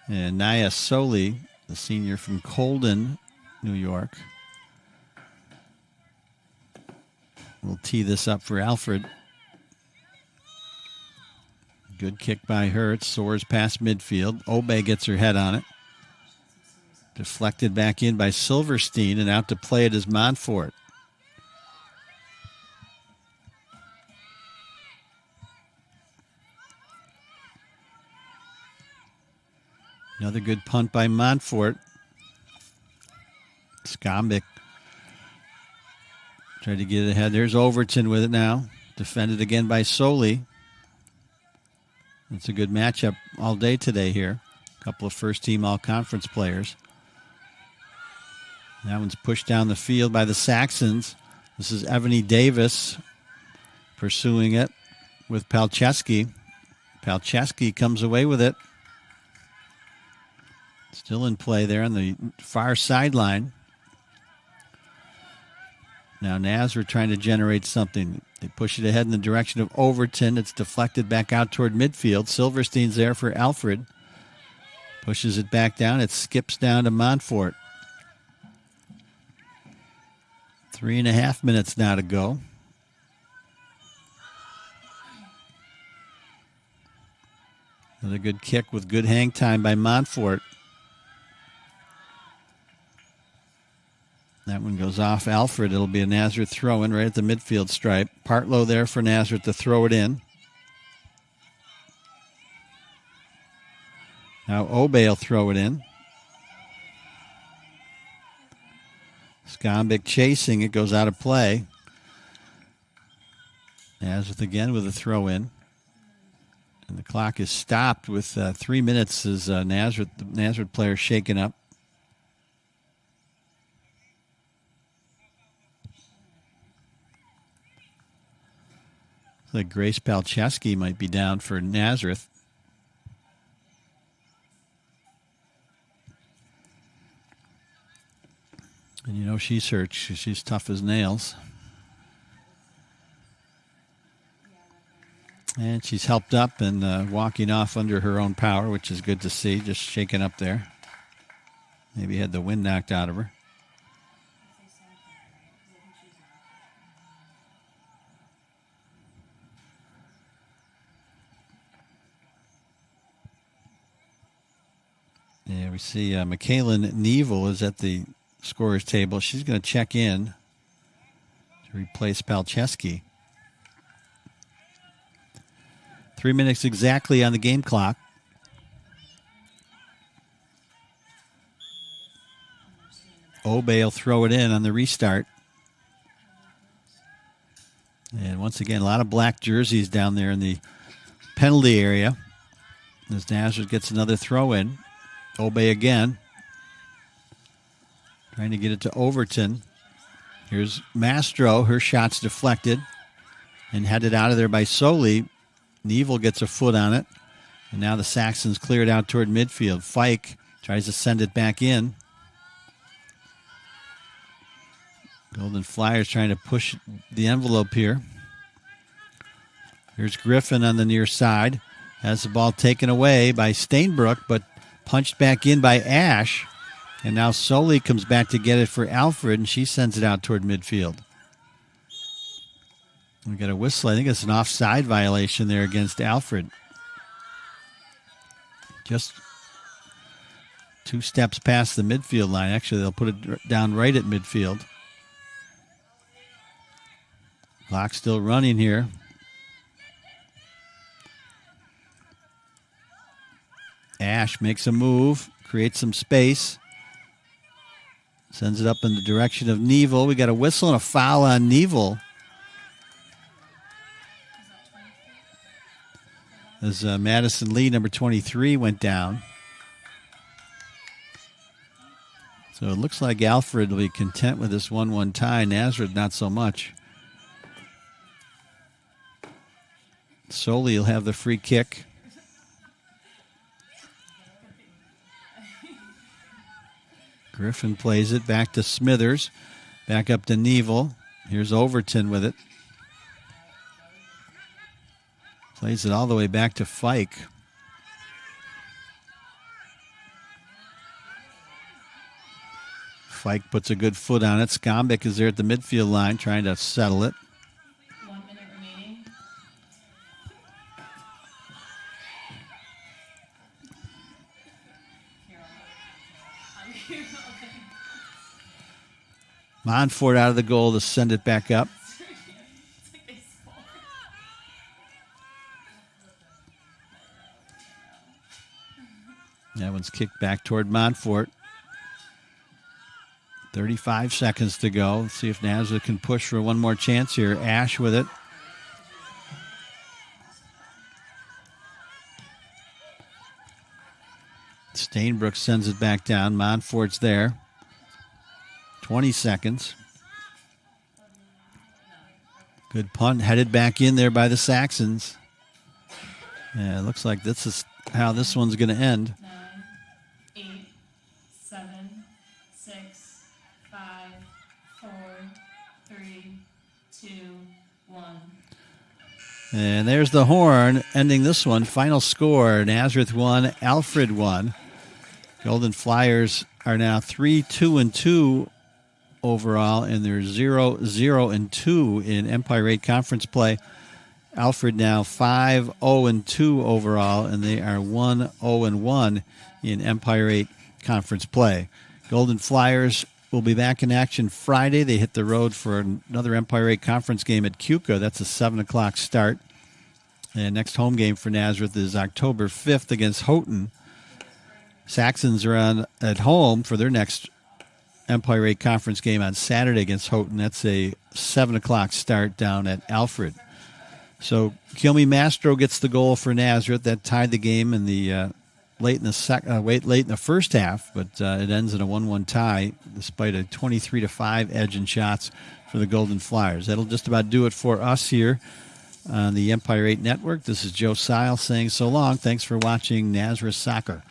And Naya Soley, the senior from Colden, New York, will tee this up for Alfred. Good kick by her. It soars past midfield. Obey gets her head on it. Deflected back in by Silverstein, and out to play it is Montfort. Another good punt by Montfort. Skomik tried to get it ahead. There's Overton with it now. Defended again by Soley. It's a good matchup all day today here. A couple of first-team all-conference players. That one's pushed down the field by the Saxons. This is Ebony Davis pursuing it with Palczewski. Palczewski comes away with it. Still in play there on the far sideline. Now Nazareth trying to generate something. They push it ahead in the direction of Overton. It's deflected back out toward midfield. Silverstein's there for Alfred. Pushes it back down. It skips down to Montfort. 3.5 minutes now to go. Another good kick with good hang time by Montfort. That one goes off Alfred. It'll be a Nazareth throw-in right at the midfield stripe. Partlow there for Nazareth to throw it in. Now Obey will throw it in. Skombic chasing. It goes out of play. Nazareth again with a throw-in. And the clock is stopped with 3 minutes as the Nazareth player shaken up. Looks like Grace Palczewski might be down for Nazareth. And you know she's hurt. She's tough as nails. And she's helped up and walking off under her own power, which is good to see. Just shaking up there. Maybe had the wind knocked out of her. Yeah, we see Michaelin Neville is at the scorer's table. She's going to check in to replace Palczewski. 3 minutes exactly on the game clock. Obey will throw it in on the restart. And once again, a lot of black jerseys down there in the penalty area. As Nazareth gets another throw in. Obey again. Trying to get it to Overton. Here's Mastro. Her shot's deflected and headed out of there by Soley. Neville gets a foot on it. And now the Saxons clear it out toward midfield. Fike tries to send it back in. Golden Flyers trying to push the envelope here. Here's Griffin on the near side. Has the ball taken away by Stainbrook, but punched back in by Ash. And now Soley comes back to get it for Alfred, and she sends it out toward midfield. We got a whistle. I think it's an offside violation there against Alfred. Just 2 steps past the midfield line. Actually, they'll put it down right at midfield. Clock still running here. Ash makes a move, creates some space. Sends it up in the direction of Neville. We got a whistle and a foul on Neville. As Madison Lee, number 23, went down. So it looks like Alfred will be content with this 1-1 tie. Nazareth, not so much. Soley will have the free kick. Griffin plays it back to Smithers. Back up to Neville. Here's Overton with it. Plays it all the way back to Fike. Fike puts a good foot on it. Skombic is there at the midfield line trying to settle it. 1 minute remaining. Montfort out of the goal to send it back up. That one's kicked back toward Montfort. 35 seconds to go. Let's see if Nazareth can push for one more chance here. Ash with it. Stainbrook sends it back down. Montfort's there. 20 seconds. Good punt, headed back in there by the Saxons. Yeah, it looks like this is how this one's going to end. 9, 8, 7, 6, 5, 4, 3, 2, 1. And there's the horn ending this one. Final score, Nazareth 1, Alfred 1. Golden Flyers are now 3-2-2 overall, and they're 0-0-2 in Empire 8 conference play. Alfred now 5-0-2 overall, and they are 1-0-1 in Empire 8 conference play. Golden Flyers will be back in action Friday. They hit the road for another Empire 8 conference game at Cuca. That's a 7 o'clock start. And next home game for Nazareth is October 5th against Houghton. Saxons are on at home for their next Empire 8 conference game on Saturday against Houghton. That's a 7 o'clock start down at Alfred. So Kilmy Mastro gets the goal for Nazareth. That tied the game in the late in the first half, but it ends in a 1-1 tie despite a 23-5 edge in shots for the Golden Flyers. That'll just about do it for us here on the Empire 8 Network. This is Joe Sile saying so long. Thanks for watching Nazareth Soccer.